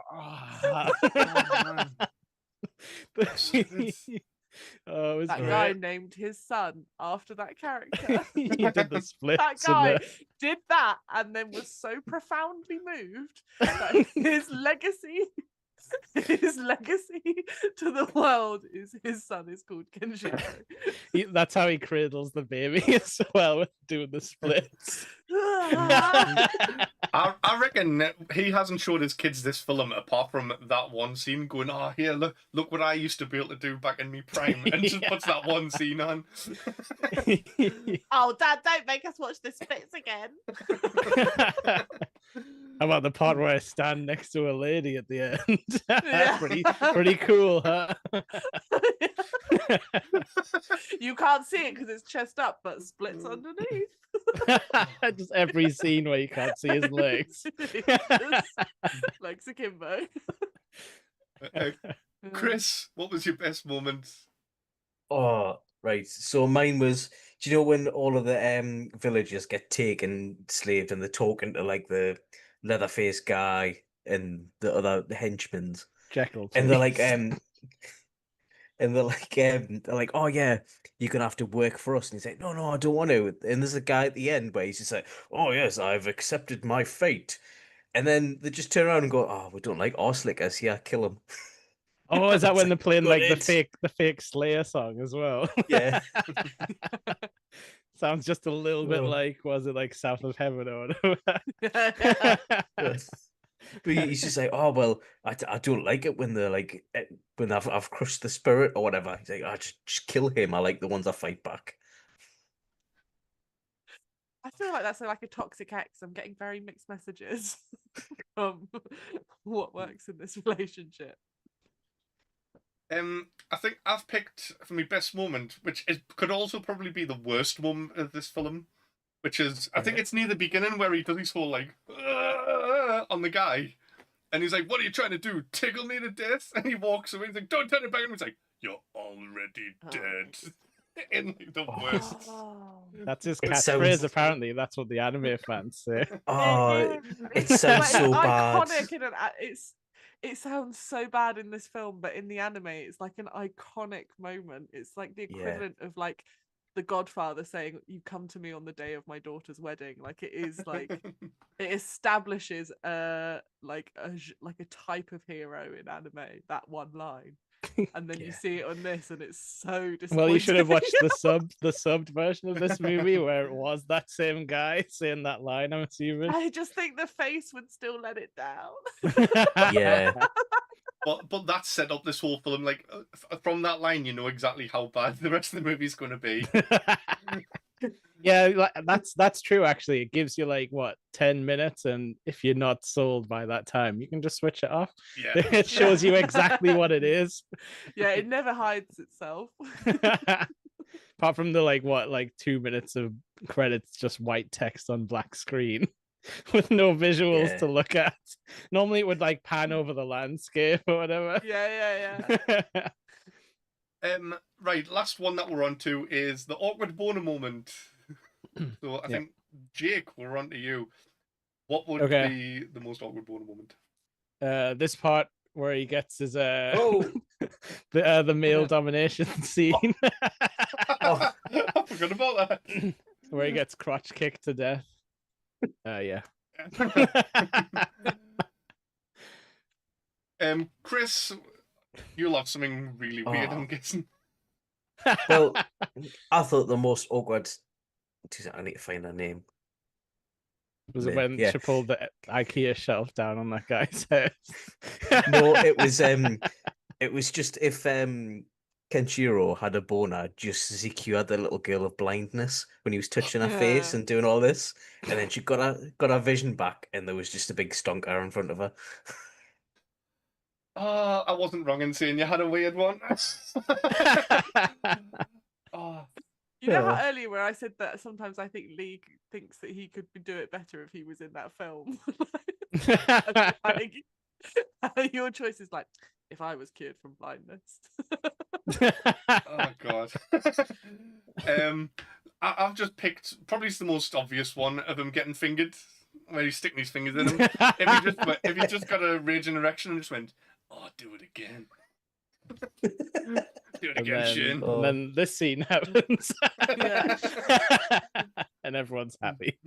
it was that great. guy named his son after that character. He did the splits. That guy did that and then was so profoundly moved that his legacy to the world is his son is called Kenshiro. That's how he cradles the baby as well, with doing the splits. I reckon he hasn't showed his kids this film apart from that one scene going, oh, here, look what I used to be able to do back in me prime, and just puts that one scene on. Oh, Dad, don't make us watch the splits again. How about the part where I stand next to a lady at the end? Yeah. pretty cool, huh? You can't see it because it's chest up, but splits underneath. Just every scene where you can't see his legs. Legs akimbo. Kris, what was your best moment? Oh, right. So mine was, do you know when all of the villagers get taken, enslaved, and they're talking to like the Leatherface guy and the other henchmen, Jekyll, and they're like, oh yeah, you're gonna have to work for us. And he's like, no, I don't want to. And there's a guy at the end where he's just like, oh yes, I've accepted my fate. And then they just turn around and go, oh, we don't like arse lickers. Yeah, kill him. Oh, is that when they're playing like Good. the fake Slayer song as well? Yeah. Sounds just a little bit Oh. like, was it like South of Heaven or whatever? Yes. But he's just like, oh well, I don't like it when they're like when I've crushed the spirit or whatever. He's like, I just kill him. I like the ones that fight back. I feel like that's like a toxic ex. I'm getting very mixed messages from what works in this relationship. I think I've picked for my best moment, could also probably be the worst moment of this film, which is I think it's near the beginning where he does his whole like on the guy, and he's like, "What are you trying to do? Tickle me to death?" And he walks away. He's like, "Don't turn it back." And he's like, "You're already dead." In like, the worst. That's his catchphrase. Apparently, that's what the anime fans say. Oh, it sounds so bad. Iconic it sounds so bad in this film, but in the anime, it's like an iconic moment. It's like the equivalent of like the Godfather saying, "You come to me on the day of my daughter's wedding." Like it is like it establishes like a type of hero in anime. That one line. And then you see it on this, and it's so disappointing. Well, you should have watched the subbed version of this movie where it was that same guy saying that line. I'm assuming. I just think the face would still let it down. Yeah. But that set up this whole film. Like from that line, you know exactly how bad the rest of the movie's going to be. Yeah, that's true. Actually, it gives you like 10 minutes, and if you're not sold by that time, you can just switch it off. Yeah, it shows you exactly what it is. Yeah, it never hides itself. Apart from the 2 minutes of credits, just white text on black screen with no visuals to look at. Normally, it would like pan over the landscape or whatever. Yeah. Right, last one that we're on to is the awkward boner moment. So I think, Jake, we're on to you. What would be the most awkward boner moment? This part where he gets his the male domination scene. I forgot about that. Where he gets crotch kicked to death. Yeah. Kris, you'll have something really weird, I'm guessing. Well, I thought the most awkward. I need to find her name. Was it when she pulled the IKEA shelf down on that guy's head? No, it was just if Kenshiro had a boner just as he cured the little girl of blindness when he was touching her face and doing all this, and then she got her vision back, and there was just a big stonker in front of her. Oh, I wasn't wrong in saying you had a weird one. You know how earlier where I said that sometimes I think Lee thinks that he could do it better if he was in that film. Your choice is like, if I was cured from blindness. Oh god. I've just picked probably the most obvious one of him getting fingered, where he's sticking his fingers in him. If he just got a raging erection and just went, "Oh, do it again." Do it again, Shane. And then this scene happens. And everyone's happy.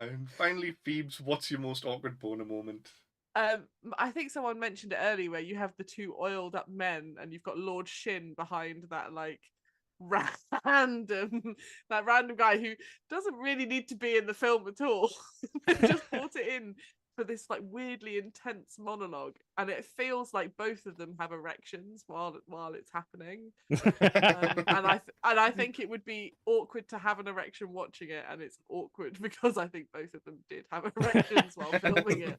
And finally, Pheebs, what's your most awkward boner moment? I think someone mentioned it earlier where you have the two oiled up men and you've got Lord Shin behind that like random guy who doesn't really need to be in the film at all. They just brought it in for this like weirdly intense monologue, and it feels like both of them have erections while it's happening. And I think it would be awkward to have an erection watching it, and it's awkward because I think both of them did have erections while filming it.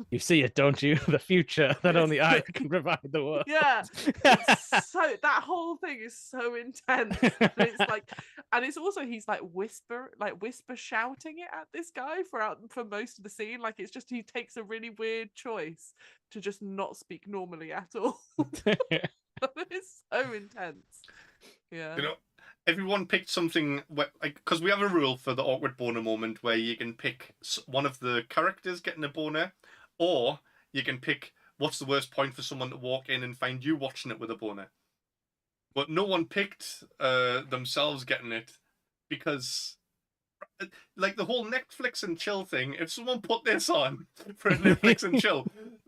You see it, don't you? The future that only I can provide the world. Yeah, it's so that whole thing is so intense. It's like, and it's also he's like whisper shouting it at this guy for most of the scene. Like it's just he takes a really weird choice to just not speak normally at all. It's so intense. Yeah. You know, everyone picked something like, because we have a rule for the awkward boner moment where you can pick one of the characters getting a boner, or you can pick what's the worst point for someone to walk in and find you watching it with a boner. But no one picked themselves getting it, because like the whole Netflix and chill thing, if someone put this on for a Netflix and chill,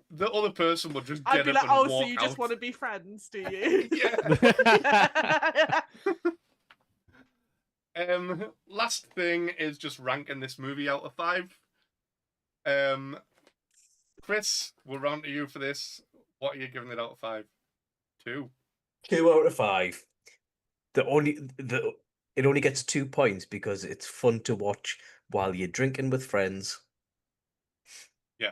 the other person would just get I'd be up like, and oh, walk so you just out. want to be friends, do you? Yeah. Last thing is just ranking this movie out of 5. Kris, we're round to you for this. What are you giving it out of 5? 2. 2 out of 5. It only gets 2 points because it's fun to watch while you're drinking with friends. Yeah.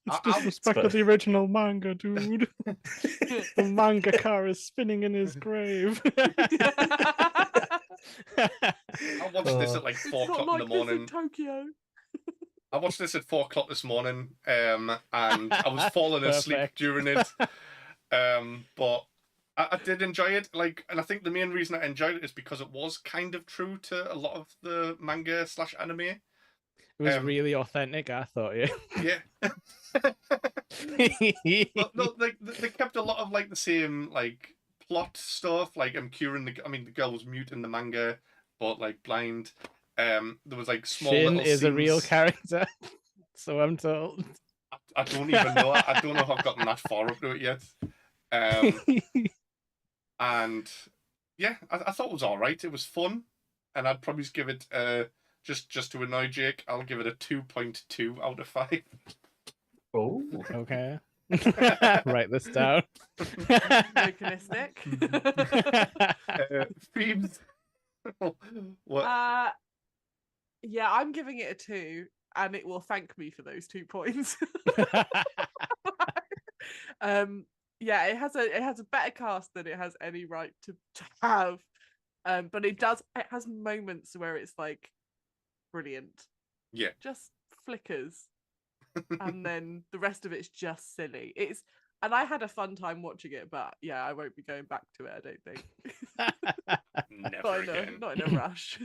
It's disrespect of the original manga, dude. The mangaka is spinning in his grave. I watched this at like 4 o'clock in the morning. It's not like this in Tokyo. I watched this at 4 o'clock this morning, and I was falling asleep during it. But I did enjoy it, and I think the main reason I enjoyed it is because it was kind of true to a lot of the manga / anime. It was really authentic, I thought, yeah. Yeah. But no, they kept a lot of the same plot stuff. The girl was mute in the manga, but blind. There was small Shin little is scenes. a real character, so I'm told. I don't even know. I don't know if I've gotten that far up to it yet. And yeah, I thought it was all right. It was fun, and I'd probably give it just to annoy Jake, I'll give it a 2.2 out of 5. Oh, okay. Write this down. Mechanistic. Pheebs. What? Yeah, I'm giving it a 2, and it will thank me for those 2 points. Yeah, it has a better cast than it has any right to have. But it has moments where it's brilliant. Yeah. Just flickers. And then the rest of it's just silly. And I had a fun time watching it, but yeah, I won't be going back to it, I don't think. Never again. Not in a rush.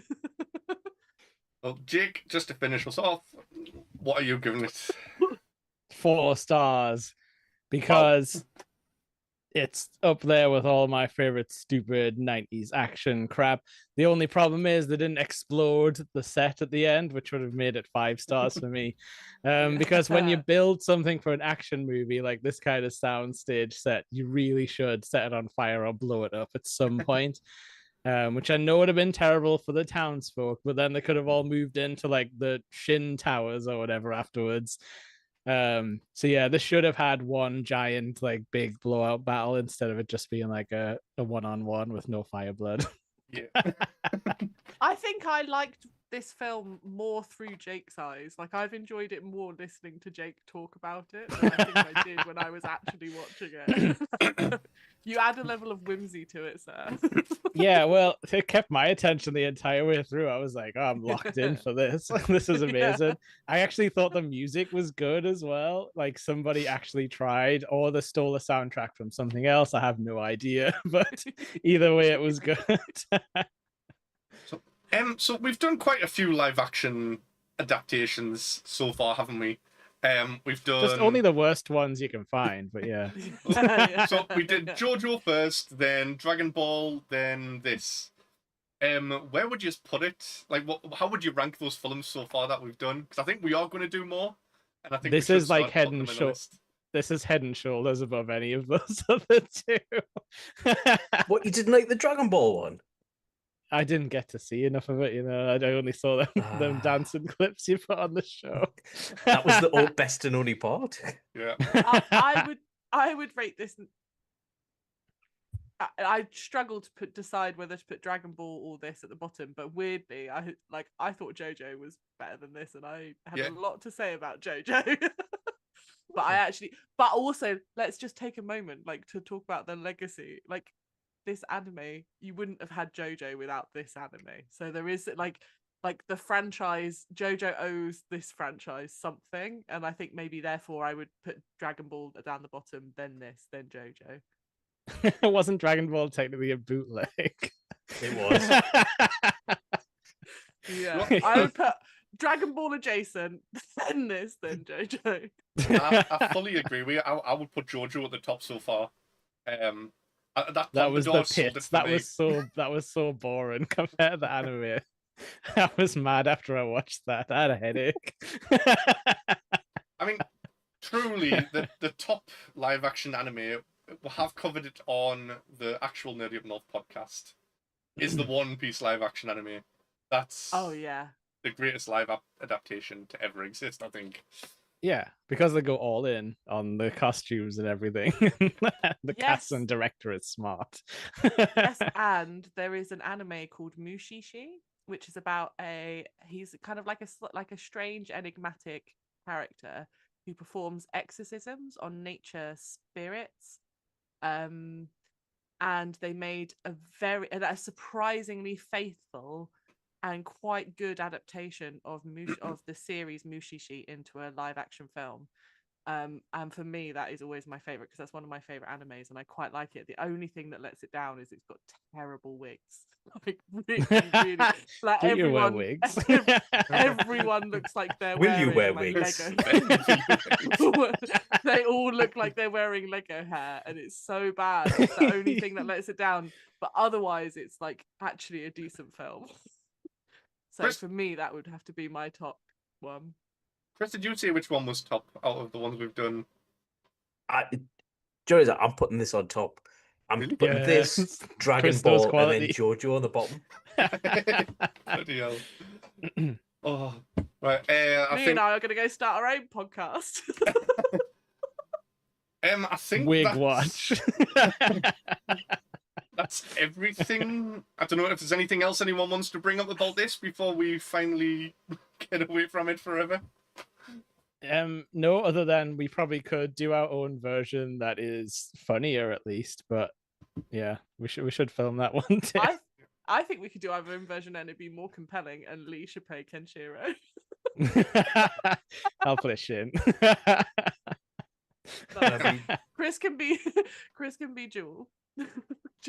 Well, Jake, just to finish us off, what are you giving it? 4 stars, because it's up there with all my favorite stupid 90s action crap. The only problem is they didn't explode the set at the end, which would have made it 5 stars for me. Because when you build something for an action movie like this kind of soundstage set, you really should set it on fire or blow it up at some point. Which I know would have been terrible for the townsfolk, but then they could have all moved into the Shin Towers or whatever afterwards. So yeah, this should have had one giant big blowout battle instead of it just being a one-on-one with no fire blood. Yeah. I think I liked this film more through Jake's eyes. I've enjoyed it more listening to Jake talk about it than I think I did when I was actually watching it. You add a level of whimsy to it, sir. Yeah, well, it kept my attention the entire way through. I was like, oh, I'm locked in for this. This is amazing. Yeah. I actually thought the music was good as well. Somebody actually tried, or they stole the soundtrack from something else. I have no idea. But either way, it was good. So we've done quite a few live action adaptations so far, haven't we? We've done just only the worst ones you can find, but yeah. So we did JoJo first, then Dragon Ball, then this. Where would you put it? How would you rank those films so far that we've done? Because I think we are going to do more, and I think this is head and shoulders. This is head and shoulders above any of those other two. What, you didn't like the Dragon Ball one? I didn't get to see enough of it, I only saw them dancing clips you put on the show. That was the best and only part. Yeah. I would rate this. I struggled to decide whether to put Dragon Ball or this at the bottom, but weirdly, I thought JoJo was better than this, and I had a lot to say about JoJo. But also, let's just take a moment to talk about the legacy. This anime, you wouldn't have had JoJo without this anime. So there is the franchise, JoJo owes this franchise something, and I think maybe therefore I would put Dragon Ball down the bottom, then this, then JoJo. Wasn't Dragon Ball technically a bootleg? It was. Yeah, I would put Dragon Ball adjacent, then this, then JoJo. I fully agree with you. I would put JoJo at the top so far. That was the pits. That was so boring compared to the anime. I was mad after I watched that. I had a headache. I mean, truly, the top live action anime, we have covered it on the actual Nerdy Up North podcast, is the One Piece live action anime. That's the greatest live adaptation to ever exist, I think. Yeah, because they go all in on the costumes and everything. The cast and director is smart. Yes, and there is an anime called Mushishi, which is about he's kind of like a strange enigmatic character who performs exorcisms on nature spirits. And they made a surprisingly faithful and quite good adaptation of the series Mushishi into a live action film. And for me, that is always my favorite because that's one of my favorite animes, and I quite like it. The only thing that lets it down is it's got terrible wigs, like really, really, like Do you wear everyone, wigs? everyone looks like they're Will you wearing wear like wigs? Lego. They all look like they're wearing Lego hair, and it's so bad. It's the only thing that lets it down, but otherwise, it's like actually a decent film. So Chris, for me, that would have to be my top one. Chris, did you say which one was top out of the ones we've done? Joe, I'm putting this on top. I'm Really? putting this, Dragon Chris knows Ball, and then quality. JoJo on the bottom. Bloody hell. Oh, right. Me and I are going to go start our own podcast. I think Wig watch. That's everything. I don't know if there's anything else anyone wants to bring up about this before we finally get away from it forever. No, other than we probably could do our own version that is funnier at least, but yeah, we should film that one too. I think we could do our own version and it'd be more compelling, and Lee should play Kenshiro. I'll play Shin. Chris can be Jewel.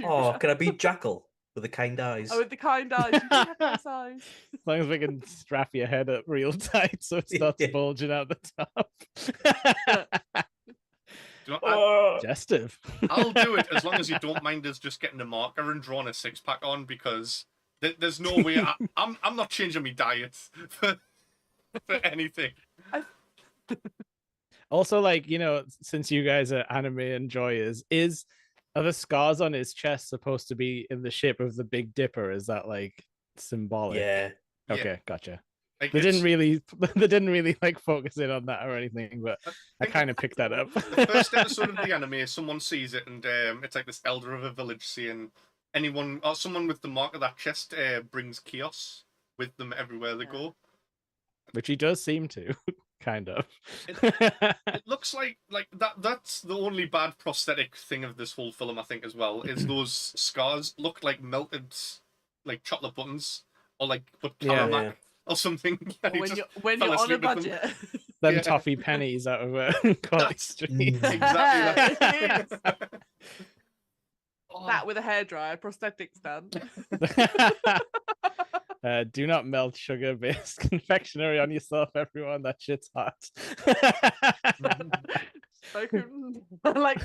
Oh, can I be Jackal with the kind eyes? Oh, with the kind eyes. You can have nice eyes. As long as we can strap your head up real tight so it starts bulging out the top. Suggestive. I'll do it as long as you don't mind us just getting a marker and drawing a six-pack on, because there's no way I'm not changing my diet for anything. Also, like, you know, since you guys are anime enjoyers, are the scars on his chest supposed to be in the shape of the Big Dipper? Is that like symbolic? Yeah. Okay, gotcha. Like, they didn't really like focus in on that or anything, but I kind of picked that up. The first episode of the anime, someone sees it, and it's like this elder of a village saying, anyone or someone with the mark of that chest brings chaos with them everywhere they go. Which he does seem to, kind of. It looks like that's the only bad prosthetic thing of this whole film, I think, as well, is those scars look like melted like chocolate buttons, or like put tarmac or something. When you're on a budget. Them toffee pennies out of College Street. Exactly that. That with a hairdryer, prosthetics done. Do not melt sugar-based confectionery on yourself, everyone. That shit's hot. Like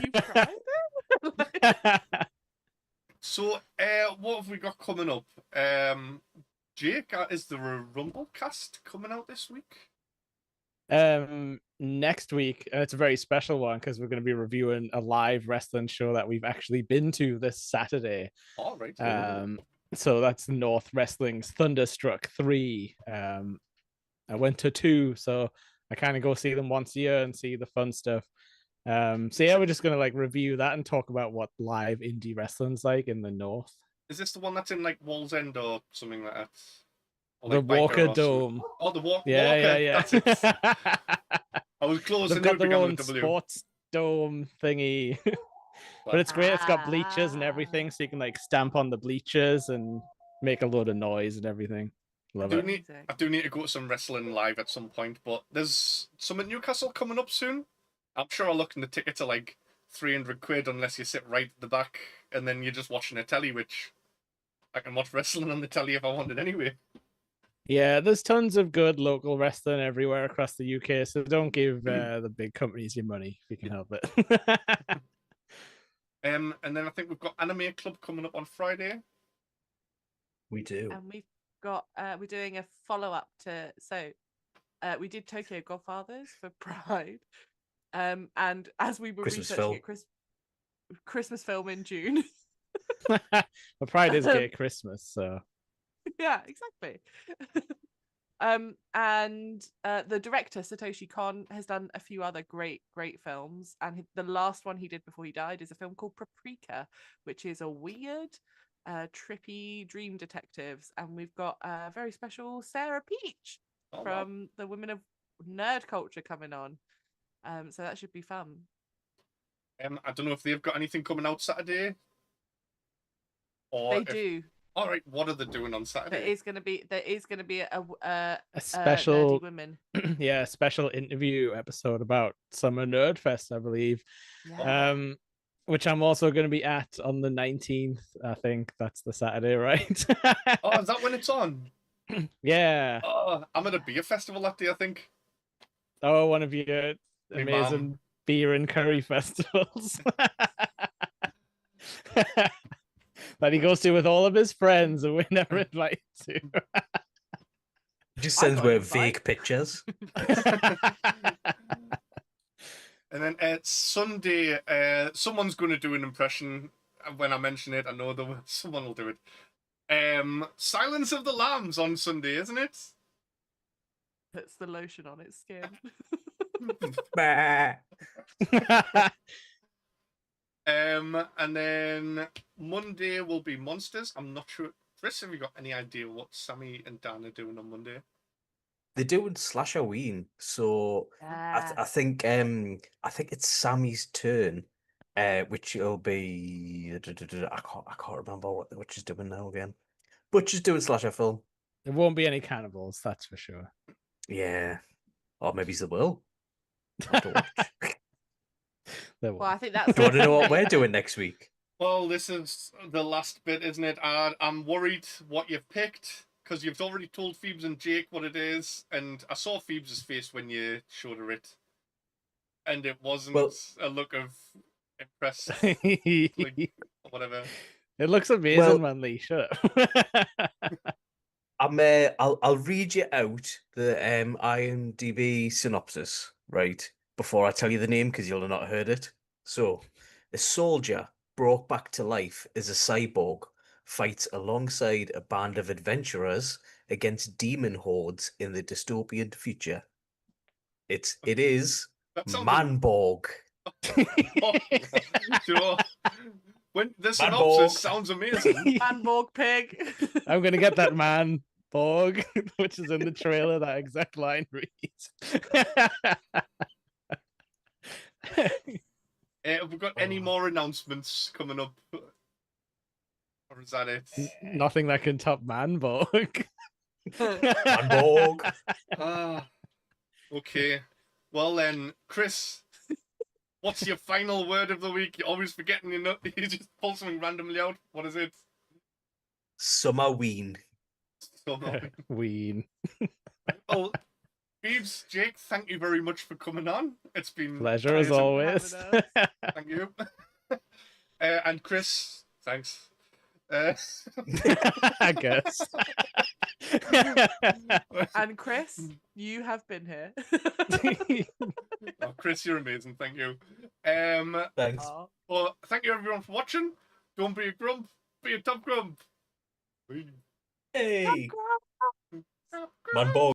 you've tried it? So, what have we got coming up? Jake, is there a Rumble cast coming out this week? Next week, it's a very special one because we're going to be reviewing a live wrestling show that we've actually been to this Saturday. All right. So that's North Wrestling's Thunderstruck 3. I went to 2, so I kind of go see them once a year and see the fun stuff. So yeah, we're just gonna like review that and talk about what live indie wrestling's like in the North. Is this the one that's in like Wall's End or something like that? Or, the like, Walker Dome. Oh, the Walker. Yeah. That's it. I was close. They've got their own sports dome thingy. But it's great. It's got bleachers and everything, so you can like stamp on the bleachers and make a load of noise and everything. Love it. I do need to go to some wrestling live at some point, but there's some at Newcastle coming up soon. I'm sure I'll look in the tickets are like 300 quid unless you sit right at the back and then you're just watching a telly, which I can watch wrestling on the telly if I wanted anyway. Yeah, there's tons of good local wrestling everywhere across the UK, so don't give the big companies your money if you can help it. And then I think we've got Anime Club coming up on Friday. We do. And we've got we're doing a follow-up to we did Tokyo Godfathers for Pride. And as we were researching it, Christmas film in June. Well, Pride is gay Christmas, so yeah, exactly. And the director Satoshi Kon has done a few other great films, and the last one he did before he died is a film called Paprika, which is a weird, trippy dream detectives. And we've got a very special Sarah Peach from the Women of Nerd Culture coming on. So that should be fun. I don't know if they've got anything coming out Saturday. They do. All right, what are they doing on Saturday? There is going to be a special Nerdy Women. Yeah, a special interview episode about Summer Nerd Fest, I believe. Yeah. Which I'm also going to be at on the 19th. I think that's the Saturday, right? Oh, is that when it's on? Yeah. Oh, I'm at a beer festival that day, I think. Oh, one of your amazing beer and curry festivals. That he goes to with all of his friends and we're never invited to. Just sends me vague pictures. And then Sunday, someone's going to do an impression when I mention it. I know someone will do it. Silence of the Lambs on Sunday, isn't it? Puts the lotion on its skin. And then Monday will be Monsters. I'm not sure. Kris, have you got any idea what Sammy and Dan are doing on Monday? They're doing Slashoween, so I think it's Sammy's turn, which will be I can't remember what she's doing now again, but she's doing slasher film. There won't be any cannibals, that's for sure. Yeah, or maybe there will. Well, I think that's. Do you want to know what we're doing next week? Well, this is the last bit, isn't it? I'm worried what you've picked, because you've already told Pheebs and Jake what it is, and I saw Pheebs' face when you showed her it, and it wasn't a look of impressed, like, whatever. It looks amazing, man, Lee. Shut up. I'll read you out the IMDb synopsis, right, before I tell you the name, because you'll have not heard it. So, a soldier brought back to life as a cyborg fights alongside a band of adventurers against demon hordes in the dystopian future. It is Manborg. When the synopsis sounds amazing. Manborg pig. I'm gonna get that Manborg, which is in the trailer. That exact line reads. Have we got any more announcements coming up? Or is that it? Nothing that can top Manborg. Manborg. Okay. Well then, Kris, what's your final word of the week? You're always forgetting, you just pull something randomly out. What is it? Summerween. Ween. Oh, Pheebs, Jake, thank you very much for coming on. It's been pleasure as always. Thank you. And Kris, thanks. I guess. And Kris, you have been here. Oh, Kris, you're amazing. Thank you. Thanks. Well, thank you everyone for watching. Don't be a grump, be a top grump. Hey. Manborg.